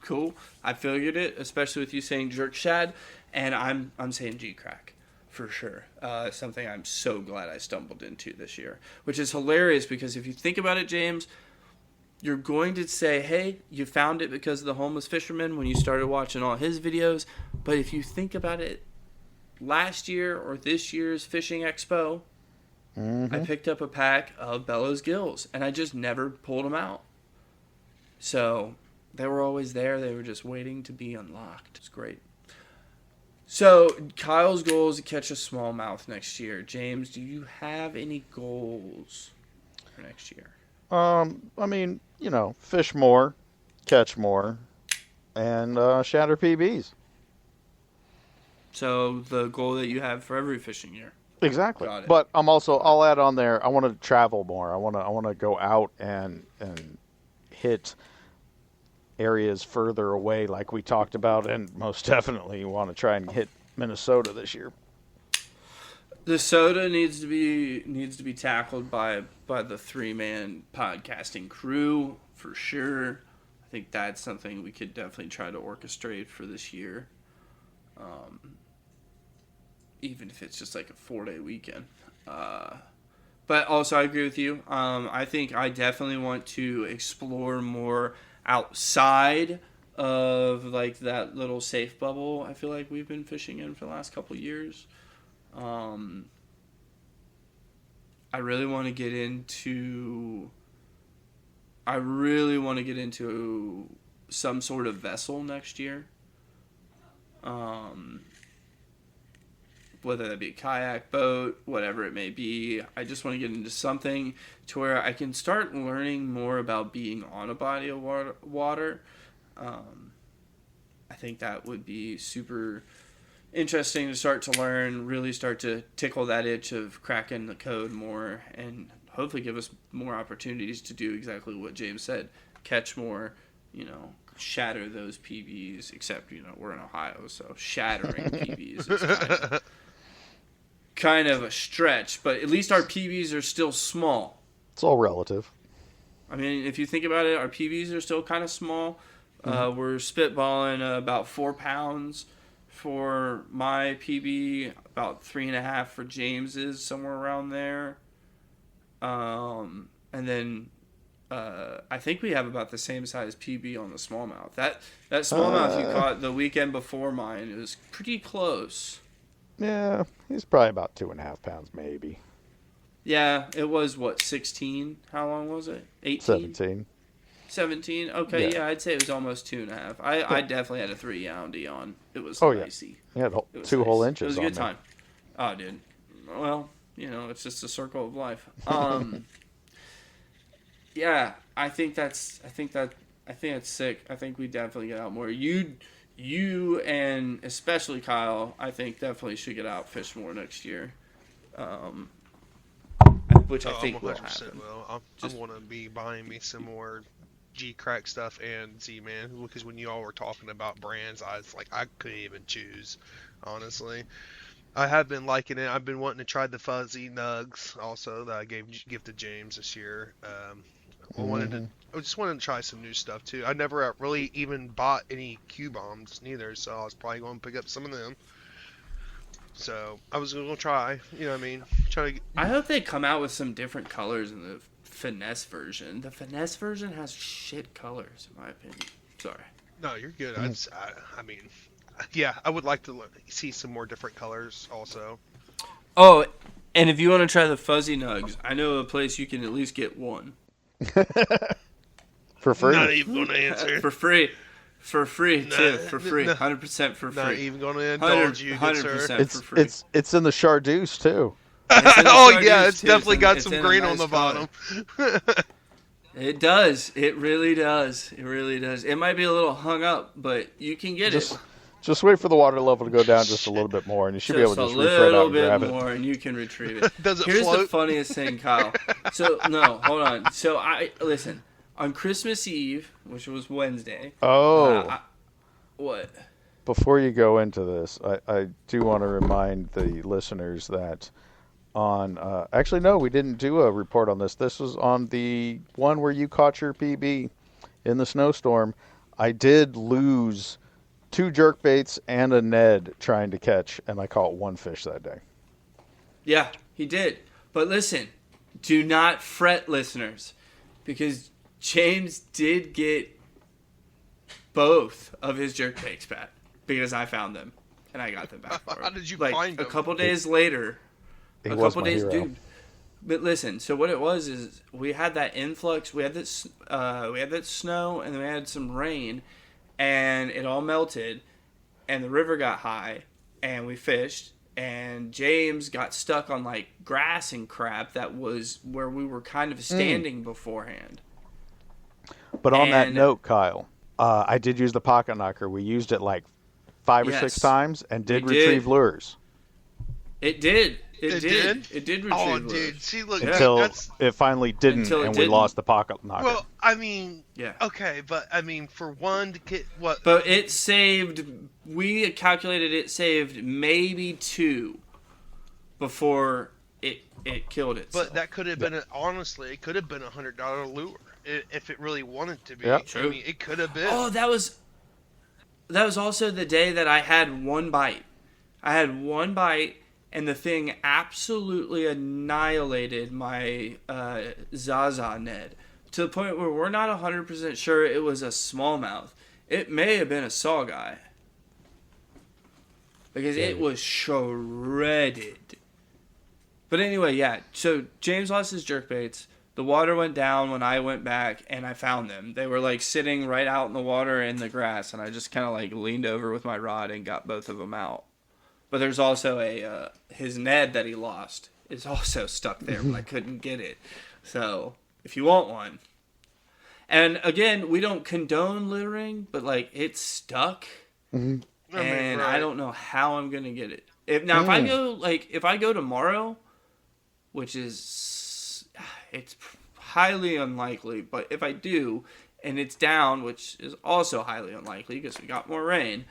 Cool. I figured it, especially with you saying Jerk Shad, and I'm saying G-Crack. For sure. Something I'm so glad I stumbled into this year. Which is hilarious, because if you think about it, James, you're going to say, hey, you found it because of the homeless fisherman when you started watching all his videos. But if you think about it, last year or this year's Fishing Expo, I picked up a pack of Bellows Gills, and I just never pulled them out. So they were always there. They were just waiting to be unlocked. It's great. So, Kyle's goal is to catch a smallmouth next year. James, do you have any goals for next year?
I mean, fish more, catch more, and shatter PBs.
So, the goal that you have for every fishing year?
Exactly.
Got it.
But I'll add on there. I want to travel more. I want to go out and hit areas further away, like we talked about, and most definitely want to try and hit Minnesota this year.
The soda needs to be tackled by the 3-man podcasting crew for sure. I think that's something we could definitely try to orchestrate for this year. Even if it's just like a 4-day weekend. But also, I agree with you. I think I definitely want to explore more outside of like that little safe bubble I feel like we've been fishing in for the last couple of years. I really want to get into some sort of vessel next year. Whether that be a kayak, boat, whatever it may be. I just want to get into something to where I can start learning more about being on a body of water. I think that would be super interesting to start to learn, really start to tickle that itch of cracking the code more, and hopefully give us more opportunities to do exactly what James said. Catch more, shatter those PBs, except, we're in Ohio, so shattering PBs is kind of a stretch, but at least our PBs are still small.
It's all relative.
I mean, if you think about it, our PBs are still kind of small. We're spitballing about 4 pounds for my PB, about 3.5 for James's, somewhere around there. And then I think we have about the same size PB on the smallmouth. That smallmouth you caught the weekend before mine is pretty close.
Yeah, he's probably about 2.5 pounds, maybe.
Yeah, it was, 16? How long was it? 18?
17.
17? Okay, yeah, I'd say it was almost 2.5. I definitely had a 3 Youndy on. It was icy.
Yeah,
It was
2 whole
nice.
inches.
It was a
on
good
there.
time. Oh, dude. Well, it's just a circle of life. Yeah, I think that's sick. I think we definitely get out more. You and especially Kyle, I think definitely should get out fish more next year. Which I think will happen.
Will. I want to be buying me some more G-Crack stuff and Z-Man, because when you all were talking about brands, I was like, I couldn't even choose, honestly. I have been liking it. I've been wanting to try the fuzzy nugs also that I give to James this year. I just wanted to try some new stuff too. I never really even bought any Q-bombs neither, so I was probably going to pick up some of them. So I was going to try,
I hope they come out with some different colors in the finesse version. The finesse version has shit colors, in my opinion. Sorry.
No, you're good. I would like to see some more different colors also.
Oh, and if you want to try the fuzzy nugs, I know a place you can at least get one.
For free?
Not even going to answer.
For free. For free, too. For free. 100% for free.
Not even going to indulge you, good sir.
100% for free.
It's in the Chardeuse, too.
It's definitely got some green on the bottom.
It does. It really does. It really does. It might be a little hung up, but you can get it.
Just wait for the water level to go down just a little bit more, and you should be able to just reach right out and grab it.
A little bit more, and you can retrieve it.
Does it
Here's
float?
the funniest thing, Kyle. So, no, hold on. So, listen. On Christmas Eve, which was Wednesday.
Oh.
What?
Before you go into this, I do want to remind the listeners that actually, no, we didn't do a report on this. This was on the one where you caught your PB in the snowstorm. I did lose 2 jerkbaits and a Ned trying to catch, and I caught 1 fish that day.
Yeah, he did. But listen, do not fret, listeners, because James did get both of his jerkbaits back because I found them and I got them back for him.
How did you
like,
find them?
A couple days later.
He was my hero.
Dude. But listen, so what it was is we had that influx, we had that snow, and then we had some rain, and it all melted, and the river got high, and we fished, and James got stuck on like grass and crap that was where we were kind of standing beforehand.
But on that note, Kyle, I did use the pocket knocker. We used it like 5 or 6 times and did retrieve lures.
It did.
It did?
It did retrieve
Oh,
lures.
dude. See, look,
until
that's
it finally didn't,
Until it
and we
didn't.
lost the pocket knocker.
well. I mean,
Yeah.
okay, but I mean, for one to get what?
But it saved. We calculated it saved maybe 2 before it killed itself.
But that could have been honestly, it could have been $100 lure if it really wanted to be.
Yep.
True.
I mean, it could have been.
Oh, that was also the day that I had one bite. I had one bite, and the thing absolutely annihilated my Zaza Ned to the point where we're not 100% sure it was a smallmouth. It may have been a saw guy because it was shredded. But anyway, yeah. So James lost his jerkbaits. The water went down when I went back, and I found them. They were like sitting right out in the water in the grass, and I just kind of like leaned over with my rod and got both of them out. But there's also his Ned that he lost is also stuck there, but I couldn't get it. So if you want one, and again, we don't condone littering, but like it's stuck, and I don't know how I'm gonna get it. If I go tomorrow, which is it's highly unlikely, but if I do and it's down, which is also highly unlikely because we got more rain,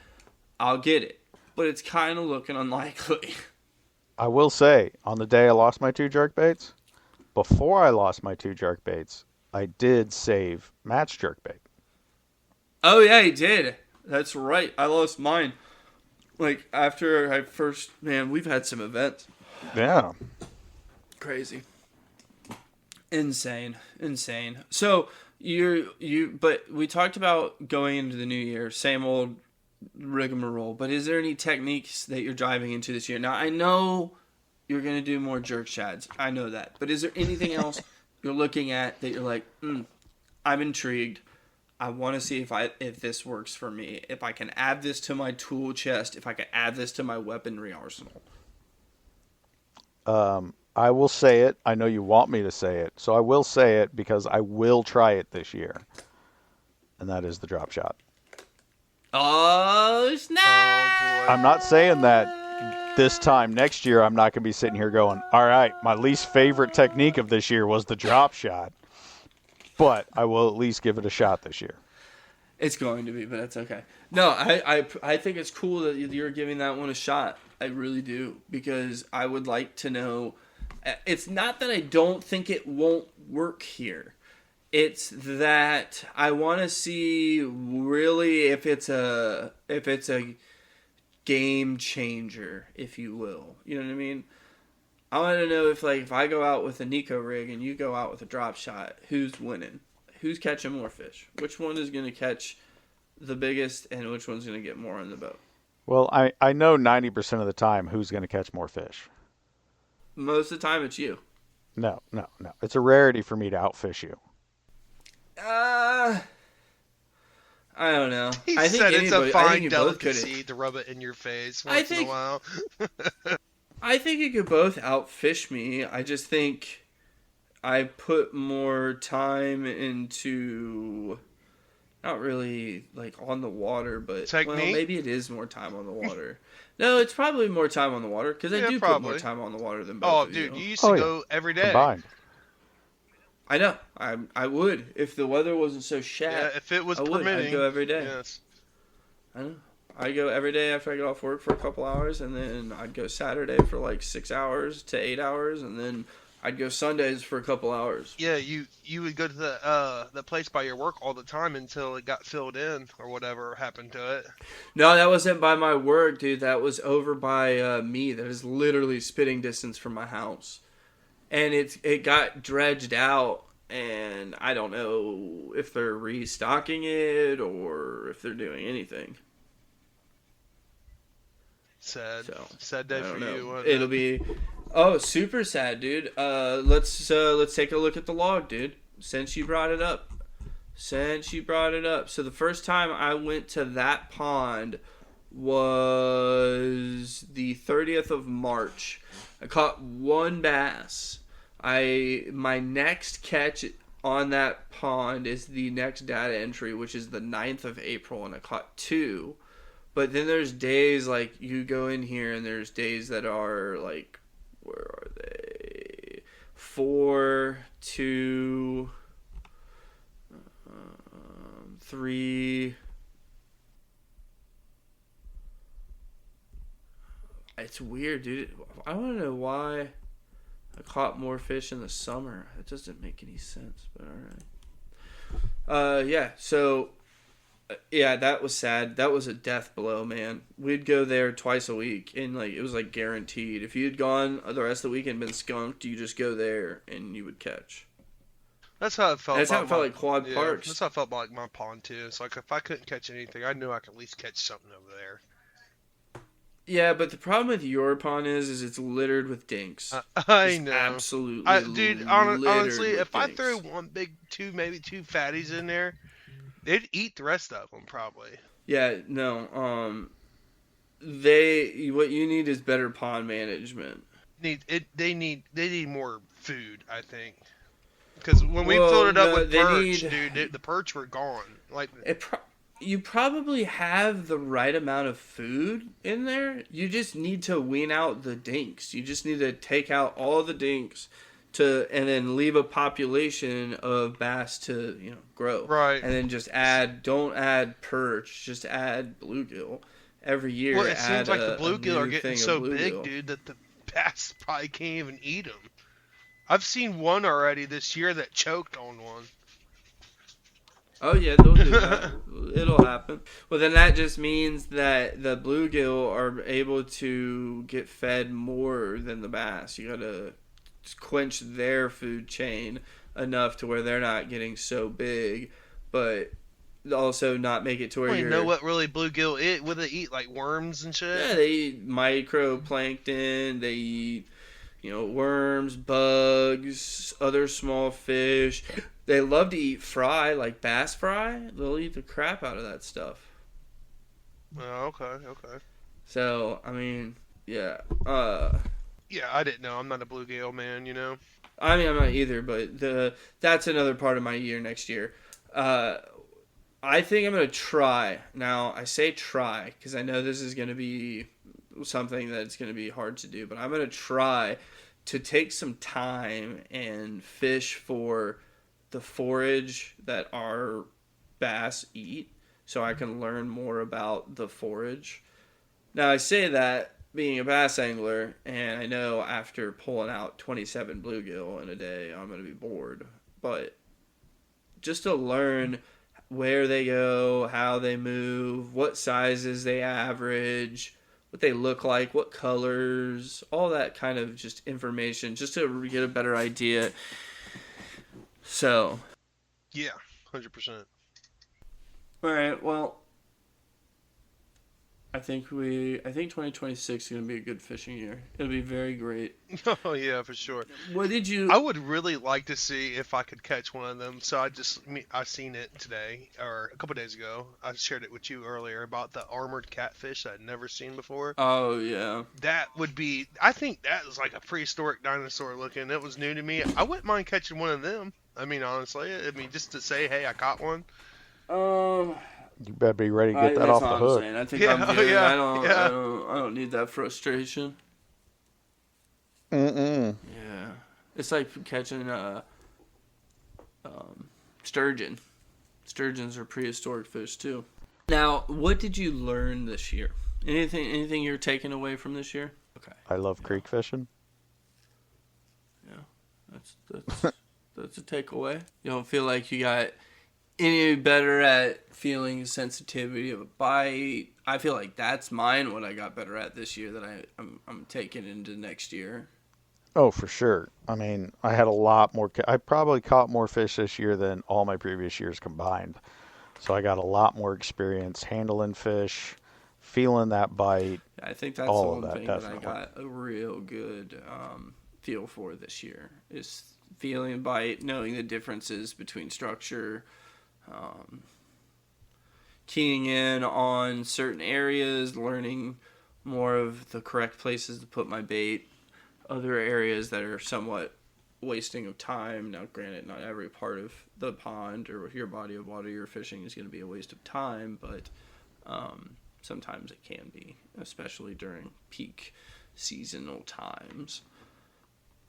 I'll get it. But it's kind of looking unlikely.
I will say, on the day I lost my 2 jerkbaits, before I lost my 2 jerkbaits, I did save Matt's jerkbait.
Oh yeah, he did. That's right. I lost mine. Like after I first, man, we've had some events.
Yeah.
Crazy. Insane. So but we talked about going into the new year, same old rigmarole, but is there any techniques that you're driving into this year? Now I know you're gonna do more jerk shads, I know that, but is there anything else you're looking at that you're like, I'm intrigued, I want to see if this works for me, if I can add this to my tool chest, if I can add this to my weaponry arsenal?
I will say it. I know you want me to say it, so I will say it because I will try it this year, and that is the drop shot.
Oh snap!
boy.
I'm not saying that this time next year I'm not going to be sitting here going, all right, my least favorite technique of this year was the drop shot, but I will at least give it a shot this year.
It's going to be, but that's okay. No, I think it's cool that you're giving that one a shot. I really do, because I would like to know. It's not that I don't think it won't work here. It's that I want to see really if it's a game changer, if you will. You know what I mean? I want to know if I go out with a Nico rig and you go out with a drop shot, who's winning? Who's catching more fish? Which one is going to catch the biggest and which one's going to get more on the boat?
Well, I know 90% of the time who's going to catch more fish.
Most of the time it's you.
No. It's a rarity for me to outfish you.
I don't know.
He
I think
said it's a
I think
fine
you both could.
delicacy to rub it in your face
I
once in a
think-
while.
I think you could both outfish me. I just think I put more time into, not really on the water, but
Technique?
well, maybe it is more time on the water. No, it's probably more time on the water because I
Yeah,
do put
probably.
more time on the water than both
Oh,
of
dude,
you.
you used to go every day.
Combined.
I know. I would if the weather wasn't so
Yeah,
shat.
if it was
I would.
permitting.
I'd go every day.
Yes.
I know. I go every day after I get off work for a couple hours, and then I'd go Saturday for 6 hours to 8 hours, and then I'd go Sundays for a couple hours.
Yeah, you would go to the place by your work all the time until it got filled in or whatever happened to it.
No, that wasn't by my work, dude. That was over by me. That is literally spitting distance from my house. And it got dredged out, and I don't know if they're restocking it or if they're doing anything.
Sad.
So,
Sad day
I don't
for
know.
you. wasn't
It'll
it?
be super sad, dude. Let's take a look at the log, dude. Since you brought it up. So the first time I went to that pond was the 30th of March. I caught one bass. My next catch on that pond is the next data entry, which is the 9th of April, and I caught 2. But then there's days you go in here and there's days that are Where are they? 4, 2, 3. It's weird, dude. I want to know why I caught more fish in the summer. It doesn't make any sense, but all right. Yeah. So, yeah, that was sad. That was a death blow, man. We'd go there twice a week, and like it was like guaranteed. If you had gone the rest of the week and been skunked, you just go there and you would catch.
That's how it felt.
That's how
about
it felt
my-
like Quad
yeah,
Parks.
That's how I felt about like my pond too. It's like if I couldn't catch anything, I knew I could at least catch something over there.
Yeah, but the problem with your pond is it's littered with dinks.
I
Just
know.
absolutely.
Dude,
littered
honestly,
with
if I
dinks.
threw maybe two fatties in there, they'd eat the rest of them probably.
Yeah, no. What you need is better pond management.
They need more food, I think. Because when we
Well,
filled it up
no,
with
they
perch,
need-
dude, the perch were gone. Like,
You probably have the right amount of food in there. You just need to wean out the dinks. You just need to take out all the dinks and then leave a population of bass to grow.
right.
And then don't add perch, just add bluegill every year.
Well, it seems like the
a
bluegill are
new
getting
thing of
so big,
bluegill.
dude, that the bass probably can't even eat them. I've seen one already this year that choked on one.
Oh yeah, they'll do that. It'll happen. Well, then that just means that the bluegill are able to get fed more than the bass. You gotta quench their food chain enough to where they're not getting so big, but also not make it to
I
where
don't
you're.
even know what really bluegill eat. Would they eat like worms and shit?
Yeah, they eat microplankton. They eat, worms, bugs, other small fish. They love to eat fry, like bass fry. They'll eat the crap out of that stuff.
Oh, okay.
So, I mean, yeah.
Yeah, I didn't know. I'm not a bluegill man,
I mean, I'm not either, but that's another part of my year next year. I think I'm going to try. Now, I say try because I know this is going to be something that's going to be hard to do, but I'm going to try to take some time and fish for the forage that our bass eat so I can learn more about the forage. Now, I say that being a bass angler, and I know after pulling out 27 bluegill in a day, I'm going to be bored. But just to learn where they go, how they move, what sizes they average, what they look like, what colors, all that kind of just information, just to get a better idea. So,
Yeah, 100%.
all right, well, I think 2026 is going to be a good fishing year. It'll be very great.
Oh yeah, for sure.
What did you?
I would really like to see if I could catch one of them. So I seen it today or a couple days ago. I shared it with you earlier about the armored catfish I'd never seen before.
Oh yeah.
That would be. I think that was like a prehistoric dinosaur looking. It was new to me. I wouldn't mind catching one of them. I mean, honestly, just to say, hey, I caught one.
You better be ready to get that
that's
off the
all I'm
hook.
saying. I think
Yeah,
I'm
oh,
good.
yeah,
I don't need that frustration.
Mm-mm.
Yeah, it's like catching sturgeon. Sturgeons are prehistoric fish too. Now, what did you learn this year? Anything you're taking away from this year? Okay,
I love creek fishing.
that's a takeaway. You don't feel like you got any better at feeling sensitivity of a bite. I feel like that's what I got better at this year that I'm taking into next year.
Oh, for sure. I mean, I had a lot more. I probably caught more fish this year than all my previous years combined. So I got a lot more experience handling fish, feeling that bite.
I think that's
all
the
of
one
that,
thing
definitely.
that I got a real good feel for this year is feeling bite, knowing the differences between structure, keying in on certain areas, learning more of the correct places to put my bait, other areas that are somewhat wasting of time. Now, granted, not every part of the pond or your body of water you're fishing is going to be a waste of time, but sometimes it can be, especially during peak seasonal times.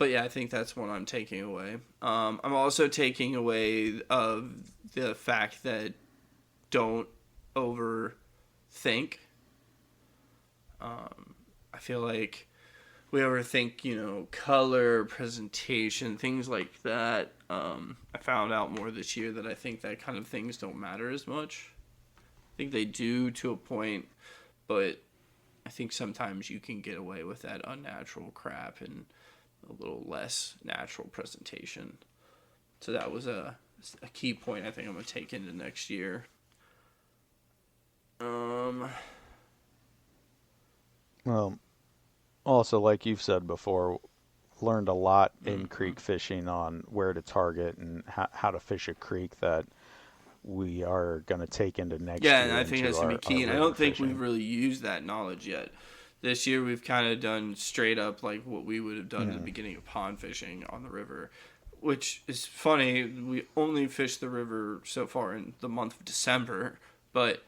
But yeah, I think that's what I'm taking away. I'm also taking away of the fact that don't overthink. I feel like we overthink, color, presentation, things like that. I found out more this year that I think that kind of things don't matter as much. I think they do to a point, but I think sometimes you can get away with that unnatural crap and a little less natural presentation. So that was a key point I think I'm going to take into next year.
Well, also, like you've said before, learned a lot in creek fishing on where to target and how to fish a creek that we are going to take into next year.
Yeah, and I think that's going to be key. And I don't think
fishing.
we've really used that knowledge yet. This year we've kind of done straight up like what we would have done at the beginning of pond fishing on the river, which is funny. We only fished the river so far in the month of December, but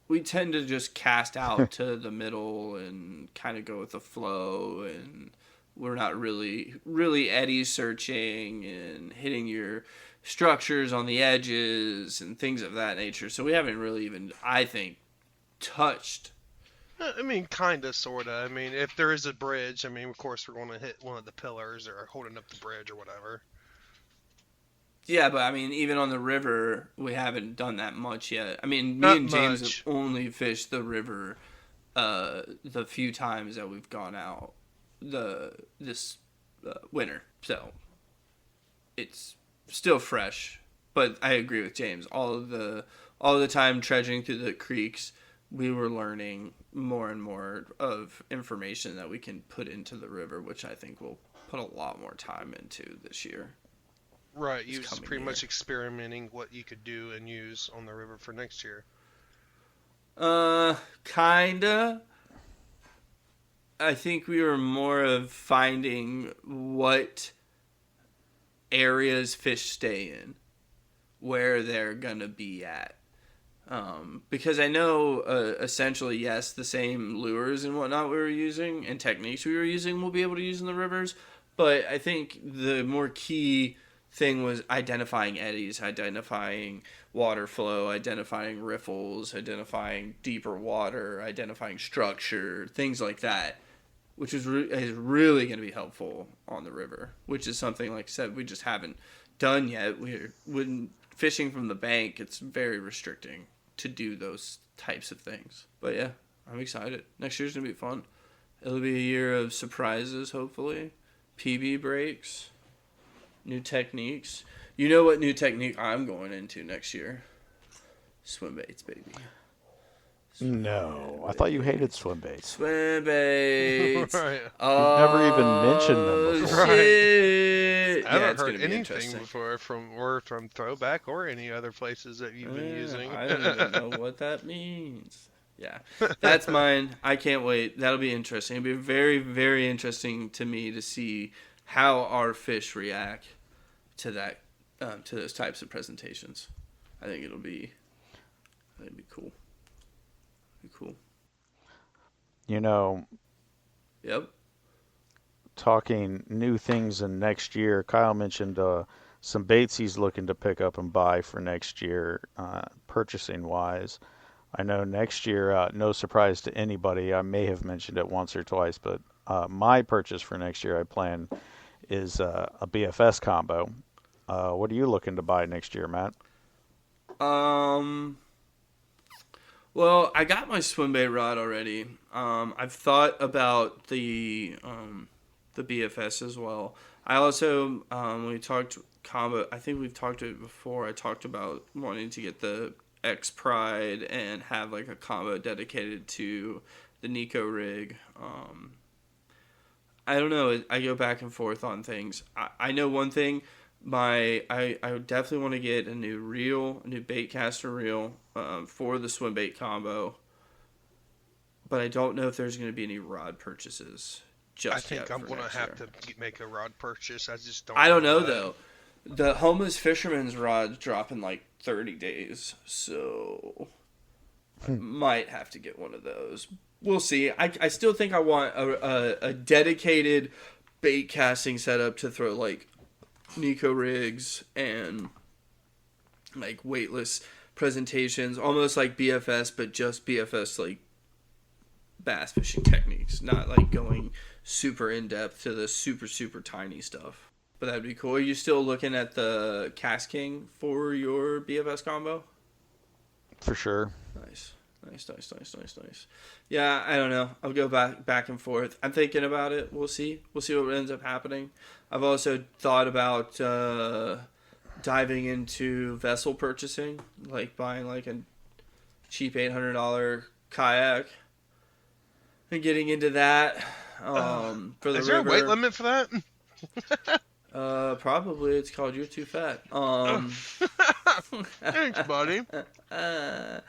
we tend to just cast out to the middle and kind of go with the flow, and we're not really eddy searching and hitting your structures on the edges and things of that nature. So we haven't really even, I think, touched.
I mean, kinda, sorta. I mean, if there is a bridge, I mean, of course we're going to hit one of the pillars or holding up the bridge or whatever.
Yeah, but I mean, even on the river, we haven't done that much yet. I mean, me
Not
and James
much.
have only fished the river the few times that we've gone out this winter. So it's still fresh, but I agree with James. All the time trudging through the creeks, we were learning more and more of information that we can put into the river, which I think we'll put a lot more time into this year.
Right, you was
coming
pretty
year.
much experimenting what you could do and use on the river for next year.
Kinda. I think we were more of finding what areas fish stay in, where they're gonna be at. Because I know, essentially, yes, the same lures and whatnot we were using and techniques we were using we'll be able to use in the rivers, but I think the more key thing was identifying eddies, identifying water flow, identifying riffles, identifying deeper water, identifying structure, things like that, which is really going to be helpful on the river, which is something, like I said, we just haven't done yet. When fishing from the bank, it's very restricting to do those types of things. But yeah, I'm excited. Next year's going to be fun. It'll be a year of surprises, hopefully. PB breaks. New techniques. You know what new technique I'm going into next year? Swim baits, baby.
No, I thought you hated swim baits.
Swim baits.
Right.
Oh,
never even mentioned them before.
shit.
I
Yeah,
haven't
it's gonna
heard
be
anything
interesting.
before from Throwback or any other places that you've been using.
I don't even know what that means. Yeah, that's mine. I can't wait. That'll be interesting. It'll be very, very interesting to me to see how our fish react to that, to those types of presentations. I think it'll be cool. Be cool.
You know,
Yep.
talking new things in next year, Kyle mentioned some baits he's looking to pick up and buy for next year, purchasing wise. I know next year, no surprise to anybody, I may have mentioned it once or twice, but my purchase for next year I plan is a BFS combo. What are you looking to buy next year, Matt?
Well, I got my swim bait rod already. I've thought about the BFS as well. I also we talked combo. I think we've talked to it before. I talked about wanting to get the X Pride and have like a combo dedicated to the Nico rig. I don't know. I go back and forth on things. I know one thing. I definitely want to get a new reel, a new bait caster reel for the swim bait combo. But I don't know if there's going to be any rod purchases just
I think
yet
I'm
for
going to
next
have
year.
to make a rod purchase. I just don't.
I don't know
that.
though. The homeless fisherman's rods drop in like 30 days, so I might have to get one of those. We'll see. I still think I want a dedicated bait casting setup to throw like Nico rigs and like weightless presentations, almost like BFS, but just BFS like bass fishing techniques, not like going super in depth to the super tiny stuff. But that'd be cool. Are you still looking at the Cast King for your BFS combo?
For sure.
Nice. Yeah, I don't know. I'll go back and forth. I'm thinking about it. We'll see. We'll see what ends up happening. I've also thought about diving into vessel purchasing, like buying like a cheap $800 kayak and getting into that for the
Is there
river.
a weight limit for that?
Probably. It's called You're Too Fat.
Thanks, buddy.
No,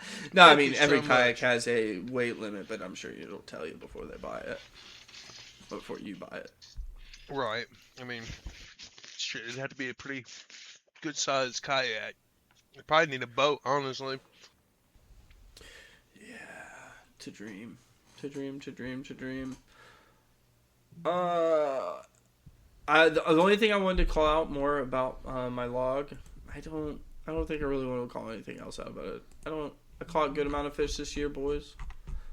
I mean,
you
every
so
kayak
much.
has a weight limit, but I'm sure it'll tell you before they buy it. Before you buy it.
Right. I mean, shit, it'd have to be a pretty good sized kayak. You probably need a boat, honestly.
To dream. The only thing I wanted to call out more about my log, I don't think I really want to call anything else out about it. I caught a good amount of fish this year, boys.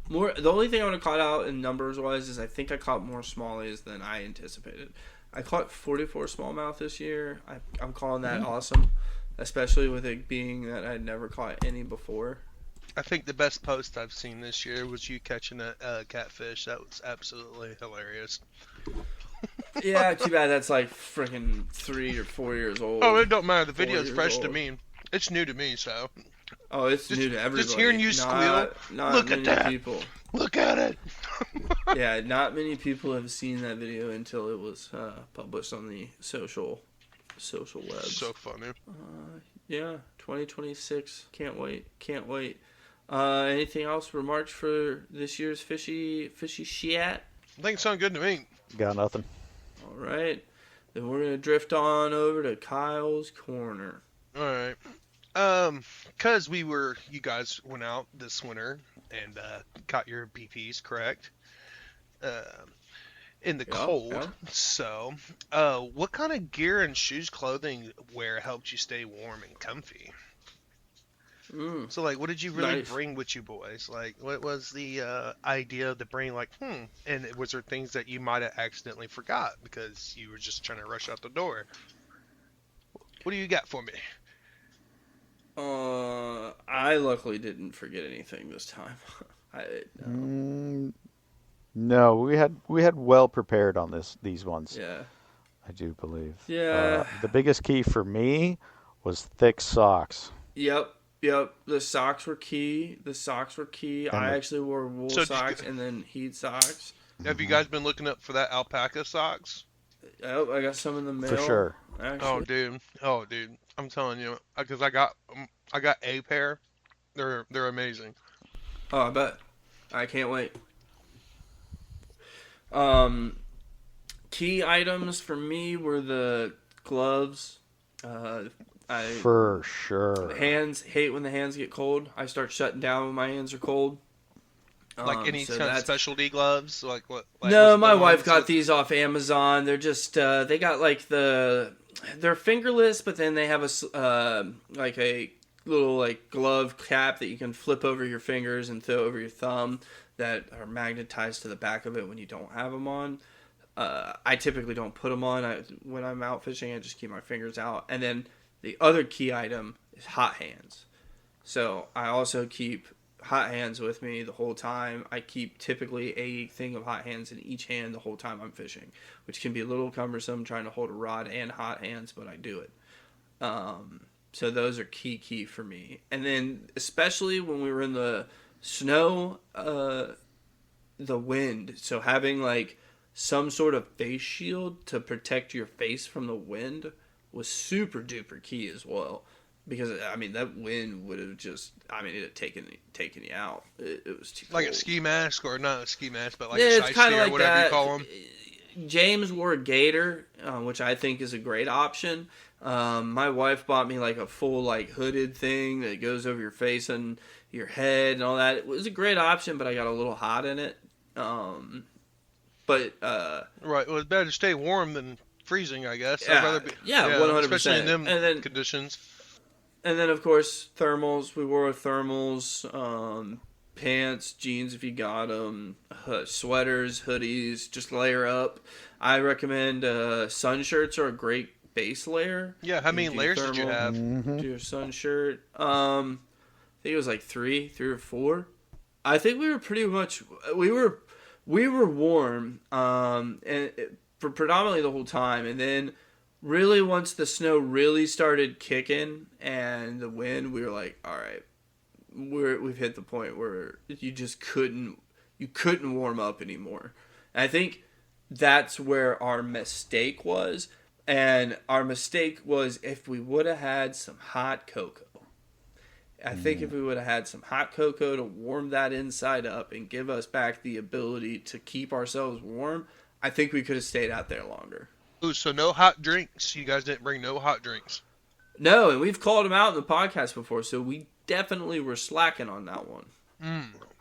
The only thing I want to call out in numbers wise is I think I caught more smallies than I anticipated. I caught 44 smallmouth this year. I'm calling that awesome, especially with it being that I'd never caught any before.
I think the best post I've seen this year was you catching a catfish. That was absolutely hilarious.
Yeah, too bad that's like freaking 3 or 4 years old.
Oh, it don't matter. The
4
video's
years
fresh to
old.
me. It's new to me, so.
Oh, it's
Just-
new to everybody.
just hearing you squeal,
Not
look at
many
that.
people.
Look at it!
Yeah, not many people have seen that video until it was published on the social webs.
So funny.
Yeah, 2026. Can't wait. Anything else remarks for this year's fishy shit?
I think it sounds good to me.
Got nothing.
All right, then we're gonna drift on over to Kyle's corner.
Alright. Cause you guys went out this winter and caught your BPs, correct? In the cold.
yeah.
So, what kind of gear and shoes, clothing wear helped you stay warm and comfy? So, like, what did you really
Nice.
bring with you boys? Like, what was the idea to bring, like, and was there things that you might have accidentally forgot because you were just trying to rush out the door? What do you got for me?
I luckily didn't forget anything this time.
No, we had well prepared on these ones.
Yeah.
I do believe.
Yeah.
The biggest key for me was thick socks.
Yep. The socks were key. I actually wore wool
So
socks and then heat socks.
Have you guys been looking up for that alpaca socks?
Yep, I got some in the mail.
For sure.
Actually.
Oh, dude, I'm telling you, because I got a pair. They're amazing.
Oh, I bet. I can't wait. Key items for me were the gloves.
For sure.
Hands, hate when the hands get cold. I start shutting down when my hands are cold.
Like any
so
kind of
that's-
specialty gloves, like what? Like
No,
what's
my
the
wife
ones
got
that-
these off Amazon. They're just they got like they're fingerless, but then they have like a little like glove cap that you can flip over your fingers and throw over your thumb that are magnetized to the back of it when you don't have them on. I typically don't put them on. When I'm out fishing, I just keep my fingers out. And then the other key item is hot hands. So I also keep hot hands with me the whole time. I keep typically a thing of hot hands in each hand the whole time I'm fishing, which can be a little cumbersome trying to hold a rod and hot hands, but I do it. So those are key for me. And then especially when we were in the snow, the wind. So having like some sort of face shield to protect your face from the wind was super duper key as well. Because, I mean, that wind would have just, it had taken you out. It was too
like
cold.
a ski mask, or not a ski mask, but like
Yeah,
a
it's
shiesty
kind of
or
like
whatever
that.
you call them.
James wore a gator, which I think is a great option. My wife bought me like a full like hooded thing that goes over your face and your head and all that. It was a great option, but I got a little hot in it. But
Right. Well, it's better to stay warm than freezing, I guess. I'd
yeah,
rather be,
yeah, 100%.
especially in them
And then
conditions.
And then, of course, thermals. We wore thermals, pants, jeans if you got them, sweaters, hoodies. Just layer up. I recommend sun shirts are a great base layer.
Yeah. How many
do
layers did you
thermal.
have?
Mm-hmm.
Do your sun shirt. I think it was like three or four. I think we were pretty much we were warm, for predominantly the whole time, and then really once the snow really started kicking and the wind, we were like, all right, we've hit the point where you just couldn't warm up anymore. And I think that's where our mistake was, and our mistake was if we would have had some hot cocoa. I think if we would have had some hot cocoa to warm that inside up and give us back the ability to keep ourselves warm, I think we could have stayed out there longer.
Ooh, so no hot drinks. You guys didn't bring no hot drinks.
No, and we've called them out in the podcast before, so we definitely were slacking on that one.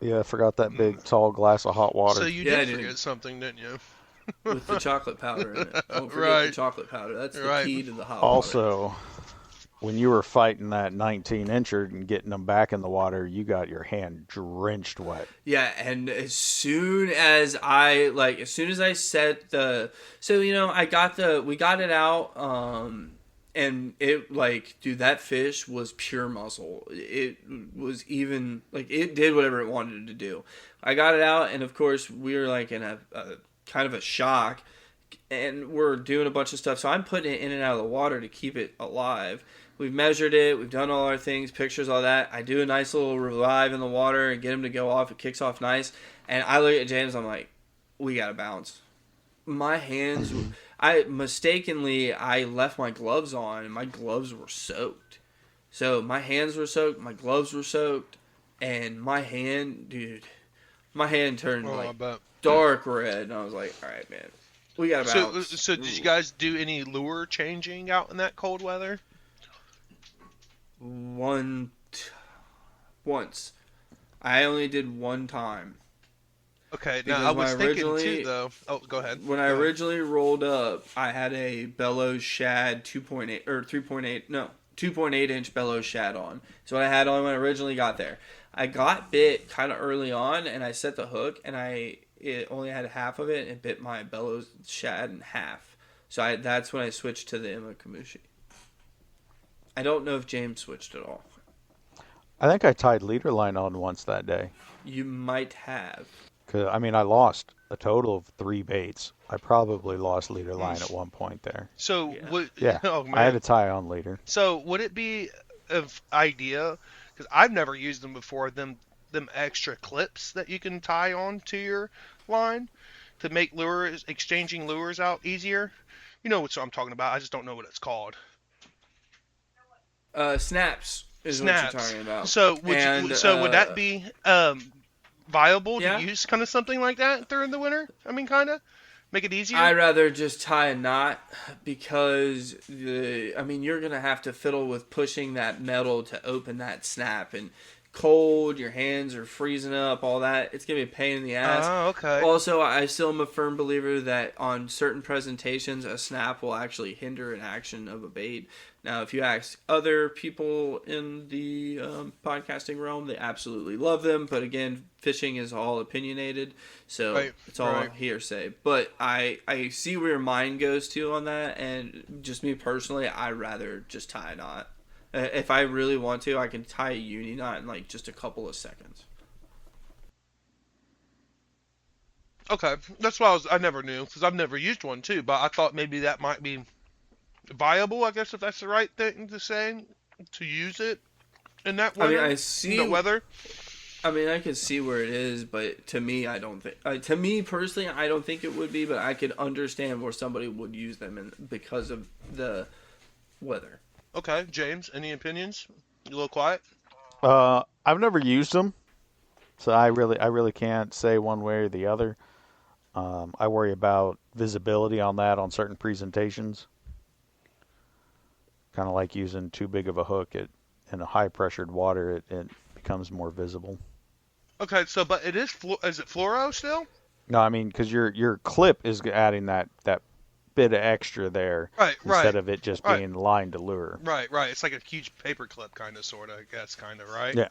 Yeah, I forgot that big tall glass of hot water.
So you
Yeah,
did
dude.
forget something, didn't you?
With the chocolate powder in it. Don't forget
Right.
the chocolate powder. That's the
Right.
key to the hot water.
Also, when you were fighting that 19-incher and getting them back in the water, you got your hand drenched wet.
Yeah, and as soon as I set we got it out, and it dude, that fish was pure muscle. It was even it did whatever it wanted to do. I got it out, and of course we were in a kind of a shock, and we're doing a bunch of stuff. So I'm putting it in and out of the water to keep it alive. We've measured it. We've done all our things, pictures, all that. I do a nice little revive in the water and get him to go off. It kicks off nice. And I look at James. I'm like, we got to bounce. My hands, I left my gloves on, and my gloves were soaked. So my hands were soaked. My gloves were soaked. And my hand turned
I bet.
dark red. And I was like, all right, man, we got to bounce.
So did you guys do any lure changing out in that cold weather?
Once. I only did one time.
Okay,
Because
now I was
when
thinking
originally-
too, though. Oh, go ahead.
When I originally rolled up, I had a Bellows Shad 2.8 inch Bellows Shad on. So what I had on when I originally got there. I got bit kind of early on, and I set the hook, and it only had half of it, and bit my Bellows Shad in half. So that's when I switched to the Imakamushi. I don't know if James switched at all.
I think I tied leader line on once that day.
You might have.
I lost a total of 3 baits. I probably lost leader line at one point there.
So
Yeah.
would
Yeah,
oh, man.
I had to tie on leader.
So would it be of idea? Because I've never used them before. Them extra clips that you can tie on to your line to make exchanging lures out easier. You know what I'm talking about. I just don't know what it's called.
Snaps is
Snaps.
what you're talking about.
So would that be viable
Yeah.
to use kind of something like that during the winter? I mean, kind of make it easier.
I'd rather just tie a knot because you're gonna have to fiddle with pushing that metal to open that snap, and cold, your hands are freezing up, all that. It's gonna be a pain in the ass.
Oh, okay.
Also, I still am a firm believer that on certain presentations, a snap will actually hinder an action of a bait. Now, if you ask other people in the podcasting realm, they absolutely love them. But again, fishing is all opinionated, so
Right,
it's all
right.
hearsay. But I see where your mind goes to on that, and just me personally, I'd rather just tie a knot. If I really want to, I can tie a uni knot in just a couple of seconds.
Okay, that's what I never knew because I've never used one too. But I thought maybe that might be viable. I guess if that's the right thing to say, to use it in that weather.
I see
the weather.
I can see where it is, but to me, I don't think. To me personally, I don't think it would be. But I could understand where somebody would use them because of the weather.
Okay, James, any opinions? You a little quiet.
I've never used them, so I really can't say one way or the other. I worry about visibility on that on certain presentations. Kind of like using too big of a hook in a high pressured water, it becomes more visible.
Okay, so but it is it fluoro still?
No, I mean because your clip is adding that bit of extra there
Right,
instead
right,
of it just
right,
being line to lure.
right. It's like a huge paper clip, kind of, sort of. I guess, kind of, right?
Yeah.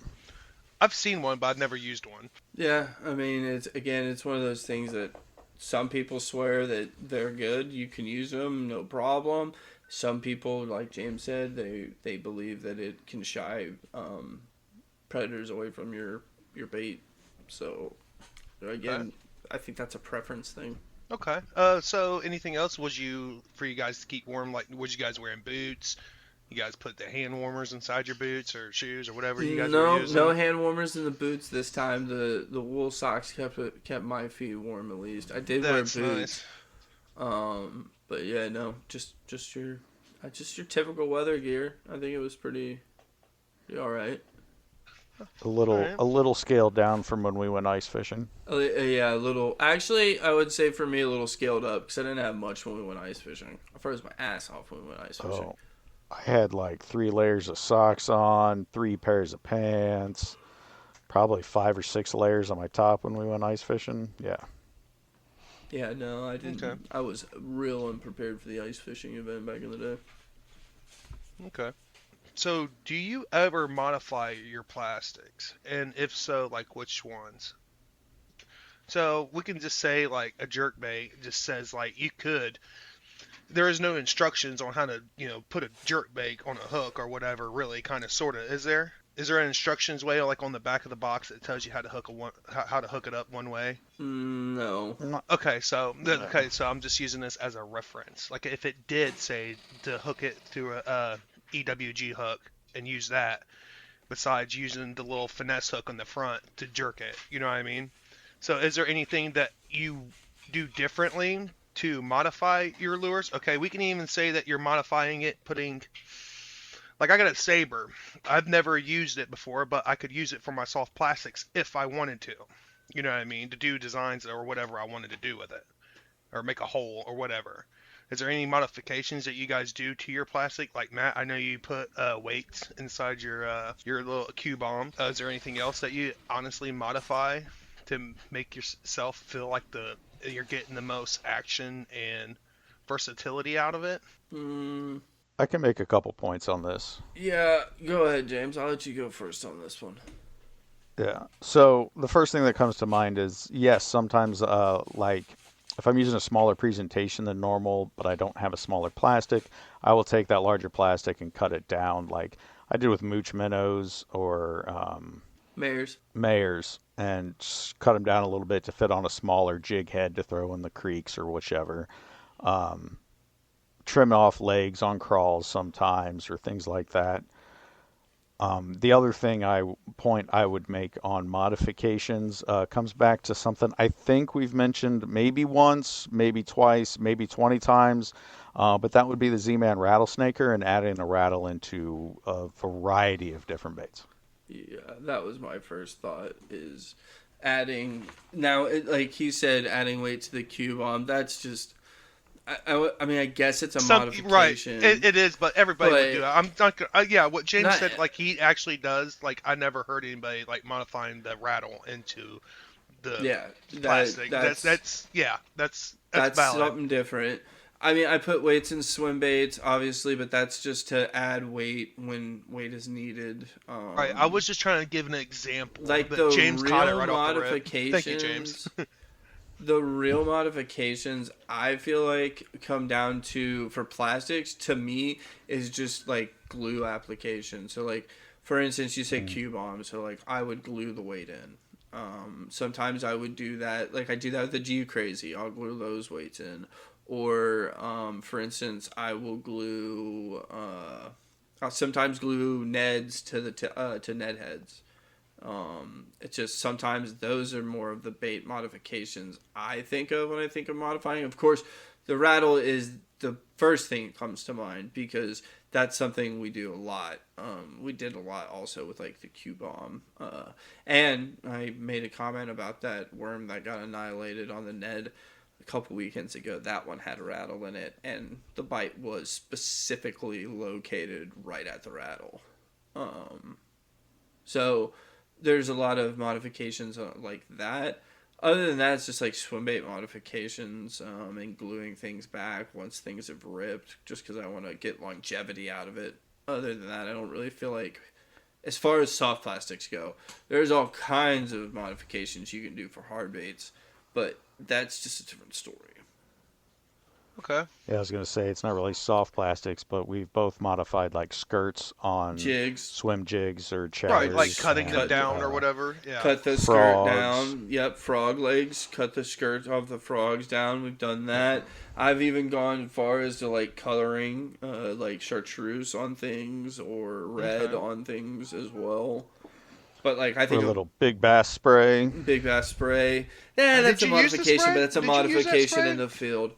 I've seen one, but I've never used one.
Yeah, I mean, it's one of those things that some people swear that they're good. You can use them, no problem. Some people, like James said, they believe that it can shy predators away from your bait. So
Okay.
again, I think that's a preference thing.
Okay. So anything else? Was you for you guys to keep warm? Like, was you guys wearing boots? You guys put the hand warmers inside your boots or shoes or whatever you guys were
No
using?
hand warmers in the boots this time. The wool socks kept my feet warm at least. I did wear
That's
boots.
nice.
But yeah, no, just your typical weather gear. I think it was pretty all right.
A
All
little
right.
a little scaled down from when we went ice fishing.
Yeah, a little. Actually, I would say for me a little scaled up because I didn't have much when we went ice fishing. I froze my ass off when we went ice fishing.
Oh, I had like 3 layers of socks on, 3 pairs of pants, probably 5 or 6 layers on my top when we went ice fishing. Yeah.
Yeah, no, I
Okay.
didn't. I was real unprepared for the ice fishing event back in the day.
Okay. So, do you ever modify your plastics? And if so, like which ones? So, we can just say like a jerk bait just says like you could. There is no instructions on how to, put a jerk bait on a hook or whatever, really, kind of, sort of. Is there? Is there an instructions way, like on the back of the box that tells you how to how to hook it up one way?
No.
No.
Okay, so I'm just using this as a reference. Like if it did say to hook it through a EWG hook and use that, besides using the little finesse hook on the front to jerk it, you know what I mean? So is there anything that you do differently to modify your lures? Okay, we can even say that you're modifying it, putting like I got a saber. I've never used it before, but I could use it for my soft plastics if I wanted to. You know what I mean? To do designs or whatever I wanted to do with it, or make a hole or whatever. Is there any modifications that you guys do to your plastic? Like Matt, I know you put weights inside your little Q bomb. Is there anything else that you honestly modify to make yourself feel like you're getting the most action and versatility out of it?
Mm,
I can make a couple points on this.
yeah, go ahead, James. I'll let you go first on this one.
Yeah. So the first thing that comes to mind is yes, sometimes like if I'm using a smaller presentation than normal, but I don't have a smaller plastic, I will take that larger plastic and cut it down, like I did with mooch minnows or
Mayors.
mayors, and just cut them down a little bit to fit on a smaller jig head to throw in the creeks or whichever. Um, Trim off legs on crawls sometimes or things like that. The other thing I would make on modifications comes back to something I think we've mentioned maybe once, maybe twice, maybe 20 times, but that would be the Z-Man rattlesnaker and adding a rattle into a variety of different baits.
Yeah, that was my first thought. Is adding now, like he said, adding weight to the Q bomb. That's just. I mean, I guess it's a
Right,
modification.
it is, but everybody would do
But
that. I'm not. Yeah, what James
not.
said, like he actually does. Like I never heard anybody like modifying the rattle into the
Yeah,
plastic.
that's
That's
that's
valid.
something different. I mean, I put weights in swim baits, obviously, but that's just to add weight when weight is needed.
Right, I was just trying to give an example,
Like
but
the
James caught it
real
right off the rip. Thank you, James.
modifications. The real modifications I feel like come down to for plastics to me is just like glue application. So like for instance you say Q bomb, so like I would glue the weight in. Sometimes I would do that, like I do that with the G Crazy. I'll glue those weights in. Or for instance I will glue I'll sometimes glue Neds to to Ned heads. It's just sometimes those are more of the bait modifications I think of when I think of modifying. Of course, the rattle is the first thing that comes to mind because that's something we do a lot. We did a lot also with like the Q bomb. And I made a comment about that worm that got annihilated on the Ned a couple weekends ago. That one had a rattle in it, and the bite was specifically located right at the rattle. So there's a lot of modifications like that. Other than that, it's just like swim bait modifications and gluing things back once things have ripped, just because I want to get longevity out of it. Other than that, I don't really feel like, as far as soft plastics go, there's all kinds of modifications you can do for hard baits, but that's just a different story.
Okay.
Yeah, I was gonna say it's not really soft plastics, but we've both modified like skirts on
Jigs.
swim jigs or
Right,
chatters.
like cutting them
and,
down or whatever. Yeah.
Cut the skirt
Frogs.
down. Yep, frog legs. Cut the skirt of the frogs down. We've done that. I've even gone as far as to like coloring, like chartreuse on things or red
Okay.
on things as well. But like I
Or
think
a little big bass spray.
big bass spray. Yeah,
Did
that's a
you use the
modification,
spray?
but that's a
Did you use that
modification
spray?
in the field.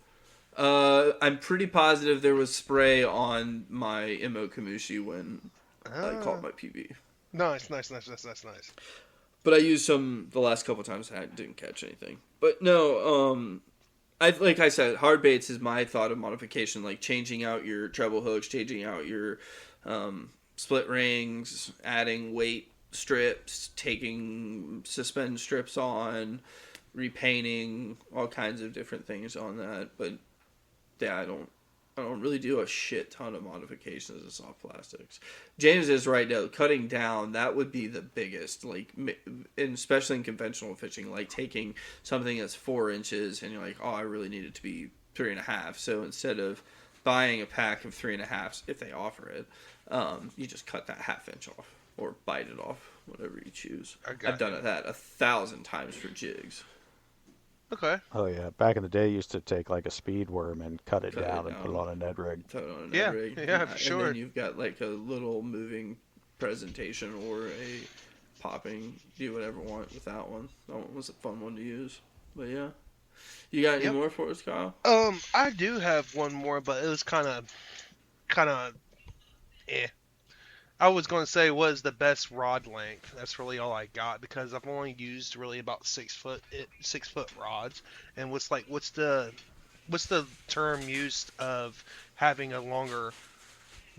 I'm pretty positive there was spray on my Imo Kamushi when I caught my PB.
Nice.
But I used some the last couple times I didn't catch anything. But no, like I said, hard baits is my thought of modification, like changing out your treble hooks, changing out your split rings, adding weight strips, taking suspend strips on, repainting, all kinds of different things on that. But yeah, I don't really do a shit ton of modifications of soft plastics. James is right though. Cutting down, that would be the biggest, like, especially in conventional fishing, like taking something that's 4 inches and you're like, oh, I really need it to be 3.5. So instead of buying a pack of 3.5s, if they offer it, you just cut that 1/2 inch off or bite it off, whatever you choose. I've done that 1,000 times for jigs.
Okay.
Oh yeah, back in the day, used to take like a speed worm and cut it down and put it on a Ned rig.
Throw it on a Ned
Yeah,
rig.
yeah, for
And
sure.
then you've got like a little moving presentation or a popping. Do whatever you want with that one. That one was a fun one to use. But yeah. You got any
Yep.
more for us, Kyle?
I do have one more, but it was kind of, eh. I was going to say what is the best rod length. That's really all I got because I've only used really about 6 foot rods. And what's the term used of having a longer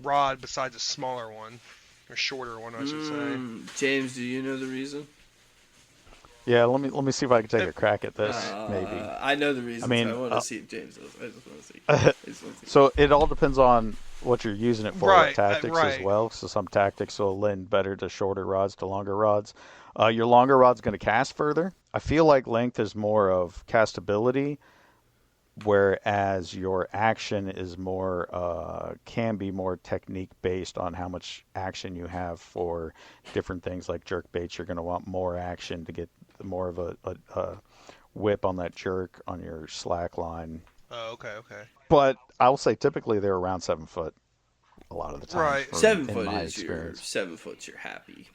rod besides a smaller one or shorter one, I should say.
James, do you know the reason?
Yeah, let me see if I can take a crack at this. Maybe.
I know the reason.
I mean,
so I want to see if James does. I just want to see.
So it all depends on what you're using it for,
Right,
with tactics
right.
as well. So some tactics will lend better to shorter rods to longer rods. Your longer rod's going to cast further. I feel like length is more of castability, whereas your action is more can be more technique based on how much action you have for different things like jerk baits. You're going to want more action to get more of a whip on that jerk on your slack line.
Oh, okay.
But I'll say typically they're around 7 foot a lot of the time.
Right.
7
in
foot
my
is
experience.
7 foot's your happy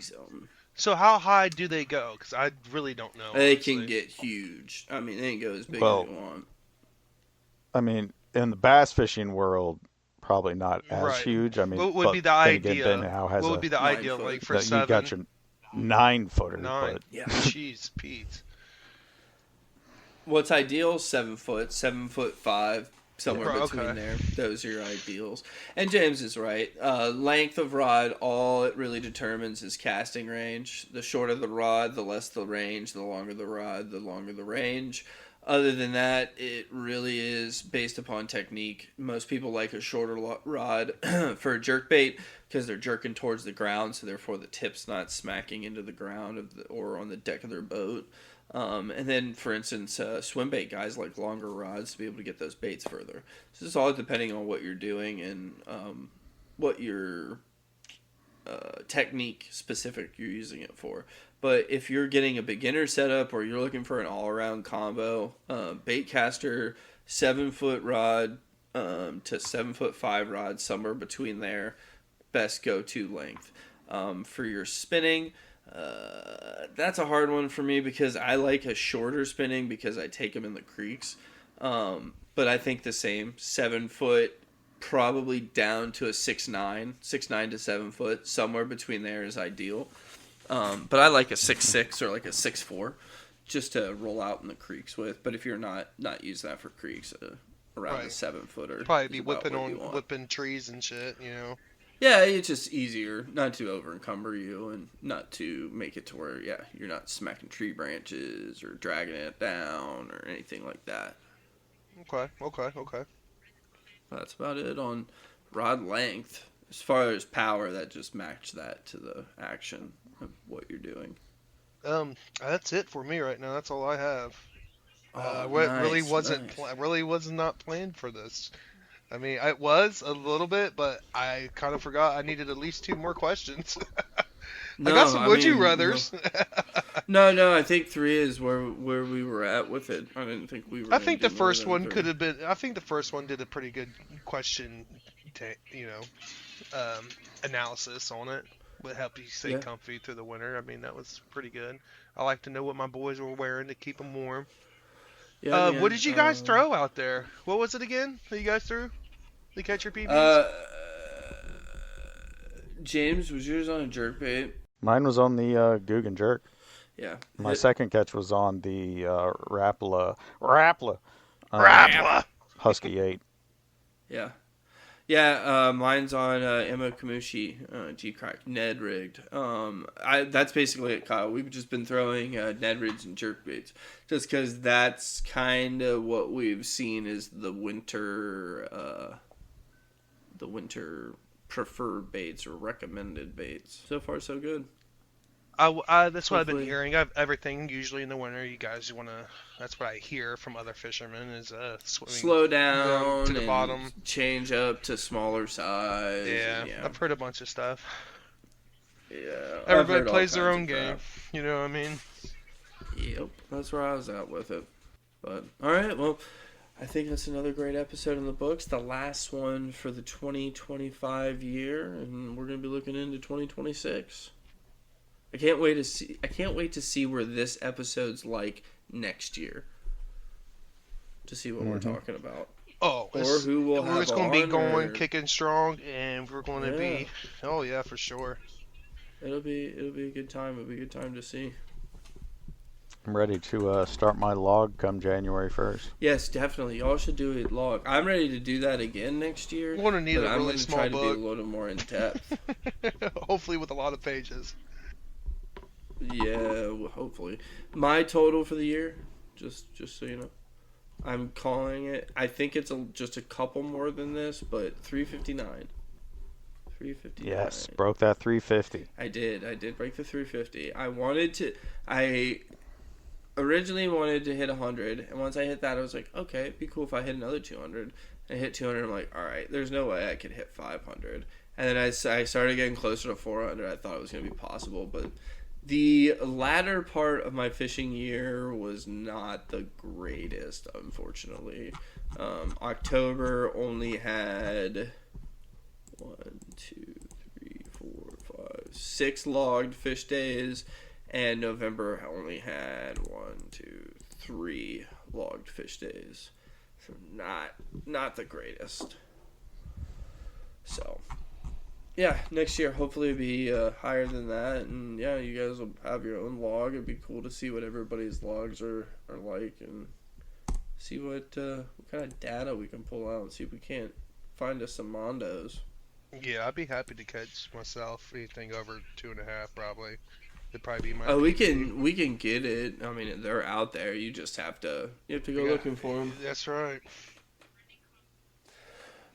zone.
So how high do they go? Because I really don't know.
They
honestly.
can get huge. I mean, they can go as big
Well,
as you want.
I mean, in the bass fishing world, probably not as
Right.
huge. I mean,
What would
but
be the
then again,
idea?
Ben Howe has
What would be the
9
ideal
foot.
like for
you
7?
got your 9-footer,
9.
but
Yeah.
Jeez, Pete.
What's ideal? 7 foot, 7'5", somewhere
Right,
between
okay.
there. Those are your ideals. And James is right. Length of rod, all it really determines is casting range. The shorter the rod, the less the range. The longer the rod, the longer the range. Other than that, it really is based upon technique. Most people like a shorter rod for a jerk bait because they're jerking towards the ground, so therefore the tip's not smacking into the ground or on the deck of their boat. And then, for instance, swim bait guys like longer rods to be able to get those baits further. So it's all depending on what you're doing and what your technique specific you're using it for. But if you're getting a beginner setup or you're looking for an all-around combo, bait caster, 7-foot rod to 7'5" rod, somewhere between there, best go-to length. For your spinning, that's a hard one for me because I like a shorter spinning because I take them in the creeks. But I think the same 7 foot, probably down to a 6'9" to 7 foot, somewhere between there is ideal. But I like a 6'6" or like a 6'4", just to roll out in the creeks with. But if you're not using that for creeks, around
Right.
the 7 footer,
Probably be whipping trees and shit,
Yeah, it's just easier not to over encumber you and not to make it to where, you're not smacking tree branches or dragging it down or anything like that.
Okay.
That's about it on rod length. As far as power, that just match that to the action of what you're doing.
That's it for me right now. That's all I have. Really
Nice,
wasn't
nice.
really was not planned for this. I mean, I was a little bit, but I kind of forgot I needed at least 2 more questions. I got some would you rathers.
No, I think 3 is where we were at with it. I didn't think we were.
I think the
gonna do more
first
than
one
3.
could have been. I think the first one did a pretty good question, analysis on it. Would help you stay comfy through the winter. I mean, that was pretty good. I like to know what my boys were wearing to keep them warm.
Yeah,
what did you guys throw out there? What was it again that you guys threw? To catch your PBs?
James, was yours on a jerkbait?
Mine was on the Guggen Jerk.
Yeah.
My second catch was on the Rapala Husky 8.
Yeah. Yeah, mine's on Emma Kamushi, G-Crack, Ned rigged. That's basically it, Kyle. We've just been throwing Ned rigs and jerkbaits, just because that's kind of what we've seen is the winter preferred baits or recommended baits. So far, so good.
That's what I've been hearing. Everything usually in the winter, you guys want to. That's what I hear from other fishermen is swimming.
Slow down
to the bottom,
change up to smaller size.
Yeah, I've heard a bunch of stuff.
Yeah,
everybody plays their own game. You know what I mean?
Yep, that's where I was at with it. But all right, well, I think that's another great episode in the books. The last one for the 2025 year, and we're gonna be looking into 2026. I can't wait to see where this episode's like next year. To see what we're talking about.
Oh,
or who will have
it's going to be going,
or...
kicking strong, and we're going to be. Oh yeah, for sure.
It'll be a good time. It'll be a good time to see.
I'm ready to start my log come January 1st.
Yes, definitely. Y'all should do a log. I'm ready to do that again next year.
We're going to need a really small book.
I'm going to try to be a little more in depth.
Hopefully with a lot of pages.
Yeah, hopefully. My total for the year, just so you know, I'm calling it. I think it's just a couple more than this, but 359. 359.
Yes, broke that 350.
I did break the 350. I originally wanted to hit 100, and once I hit that, I was like, okay, it'd be cool if I hit another 200. And I hit 200, I'm like, all right, there's no way I could hit 500. And then I started getting closer to 400. I thought it was going to be possible, but the latter part of my fishing year was not the greatest, unfortunately. October only had 6 logged fish days, and November only had 3 logged fish days. So not the greatest. So yeah, next year hopefully it'll be higher than that, and yeah, you guys will have your own log. It'd be cool to see what everybody's logs are like, and see what kind of data we can pull out, and see if we can't find us some mondos.
Yeah, I'd be happy to catch myself anything over 2.5 probably. It'd probably be my.
Oh, we can get it. I mean, they're out there. You just have to go looking for them.
That's right.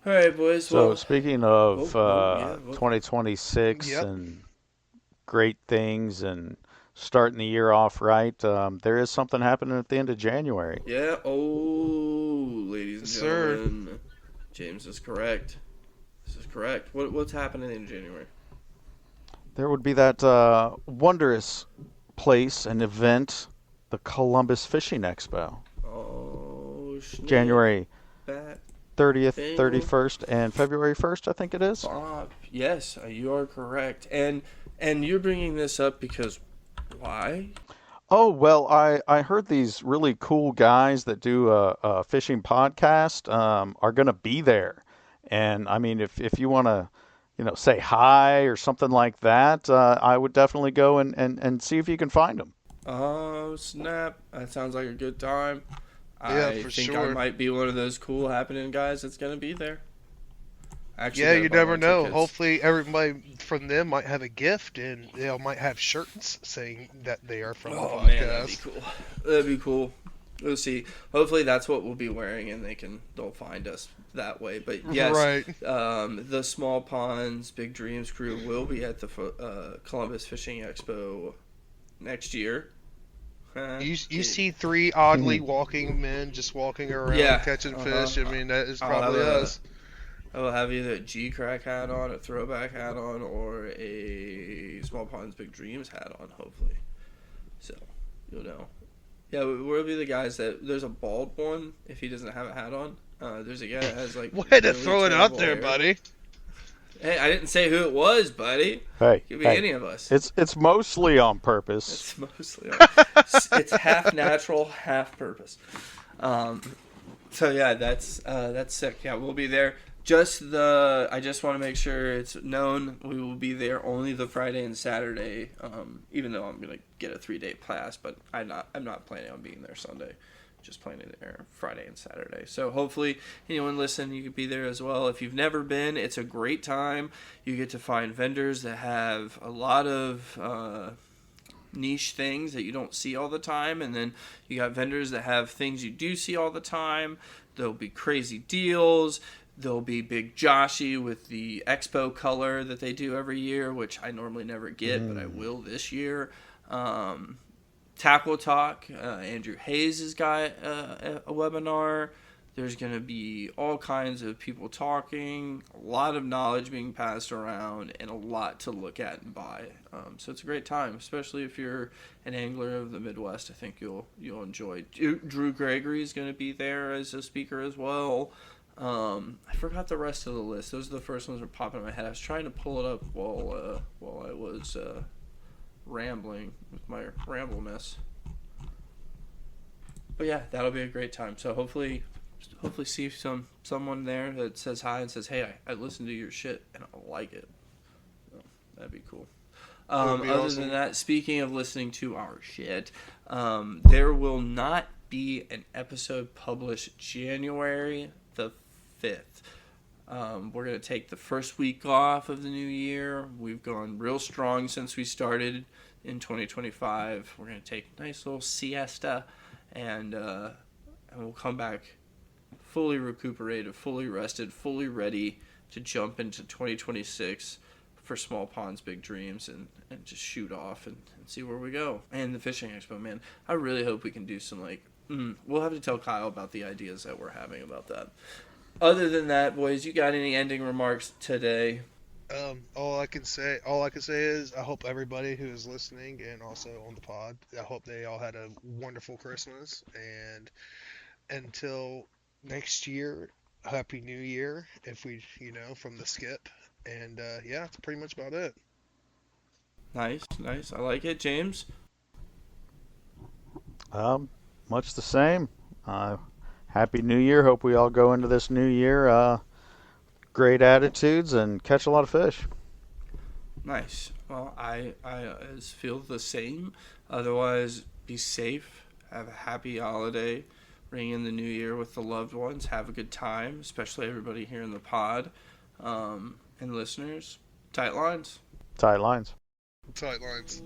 All right, boys.
So speaking of 2026
Yep.
and great things and starting the year off right, there is something happening at the end of January.
Yeah. Oh, ladies and
Sir.
gentlemen, James is correct. This is correct. What's happening in January?
There would be that wondrous place and event, the Columbus Fishing Expo.
Oh, snap.
January
Bat
30th,
Bingo.
31st, and February 1st, I think it is.
Bob. Yes, you are correct. And you're bringing this up because why?
Oh, well, I heard these really cool guys that do a fishing podcast are going to be there. And, I mean, if you want to, say hi or something like that, I would definitely go and see if you can find them.
Oh, snap. That sounds like a good time.
Yeah,
I
for
think
sure.
I might be one of those cool happening guys that's going to be there. Actually,
Yeah,
gotta
you
buy
never
more
know.
tickets.
Hopefully, everybody from them might have a gift, and they might have shirts saying that they are from the
Oh man, that'd be
podcast.
cool. That'd be cool. We'll see. Hopefully, that's what we'll be wearing, and they'll find us that way. But yes,
Right.
the Small Ponds Big Dreams crew will be at the Columbus Fishing Expo next year.
You see three oddly walking men just walking around
Yeah,
catching
uh-huh.
fish. I mean, that is
I'll
probably
have
us.
I will have either a G-Crack hat on, a throwback hat on, or a Small Ponds Big Dreams hat on, hopefully. So, you'll know. Yeah, we'll be the guys that... There's a bald one, if he doesn't have a hat on. There's a guy that has, like...
Way to
really
throw it out
terrible
there,
hair.
buddy.
Hey, I didn't say who it was, buddy.
Hey,
Could be
hey,
any of us.
it's mostly on purpose.
It's mostly... it's half natural, half purpose. So, yeah, that's sick. Yeah, we'll be there. I just want to make sure it's known we will be there only the Friday and Saturday. Even though I'm gonna get a 3-day pass, but I'm not planning on being there Sunday. Just planning there Friday and Saturday. So hopefully anyone listening, you could be there as well. If you've never been, it's a great time. You get to find vendors that have a lot of niche things that you don't see all the time, and then you got vendors that have things you do see all the time. There'll be crazy deals. There'll be Big Joshy with the Expo color that they do every year, which I normally never get, but I will this year. Tackle Talk, Andrew Hayes has got a webinar. There's going to be all kinds of people talking, a lot of knowledge being passed around, and a lot to look at and buy. So it's a great time, especially if you're an angler of the Midwest. I think you'll enjoy. Drew Gregory is going to be there as a speaker as well. I forgot the rest of the list. Those are the first ones that were popping in my head. I was trying to pull it up while I was rambling with my rambleness. But yeah, that'll be a great time. So hopefully see someone there that says hi and says, "Hey, I listened to your shit and I like it." So, that'd be cool.
That would be
Other
awesome.
than that, speaking of listening to our shit, there will not be an episode published January the 5th. We're going to take the first week off of the new year. We've gone real strong since we started in 2025. We're going to take a nice little siesta, and we'll come back fully recuperated, fully rested, fully ready to jump into 2026 for Small Ponds Big Dreams and just shoot off and see where we go. And the Fishing Expo, man, I really hope we can do some we'll have to tell Kyle about the ideas that we're having about that. Other than that, boys, you got any ending remarks today?
All I can say is I hope everybody who is listening and also on the pod, I hope they all had a wonderful Christmas, and until next year, Happy New Year, if we, from the skip, and yeah, that's pretty much about it.
Nice. I like it, James.
Much the same. Happy New Year. Hope we all go into this new year great attitudes and catch a lot of fish.
Nice. Well, I feel the same. Otherwise, be safe. Have a happy holiday. Ring in the new year with the loved ones. Have a good time, especially everybody here in the pod. And listeners, tight lines.
Tight lines.
Tight lines.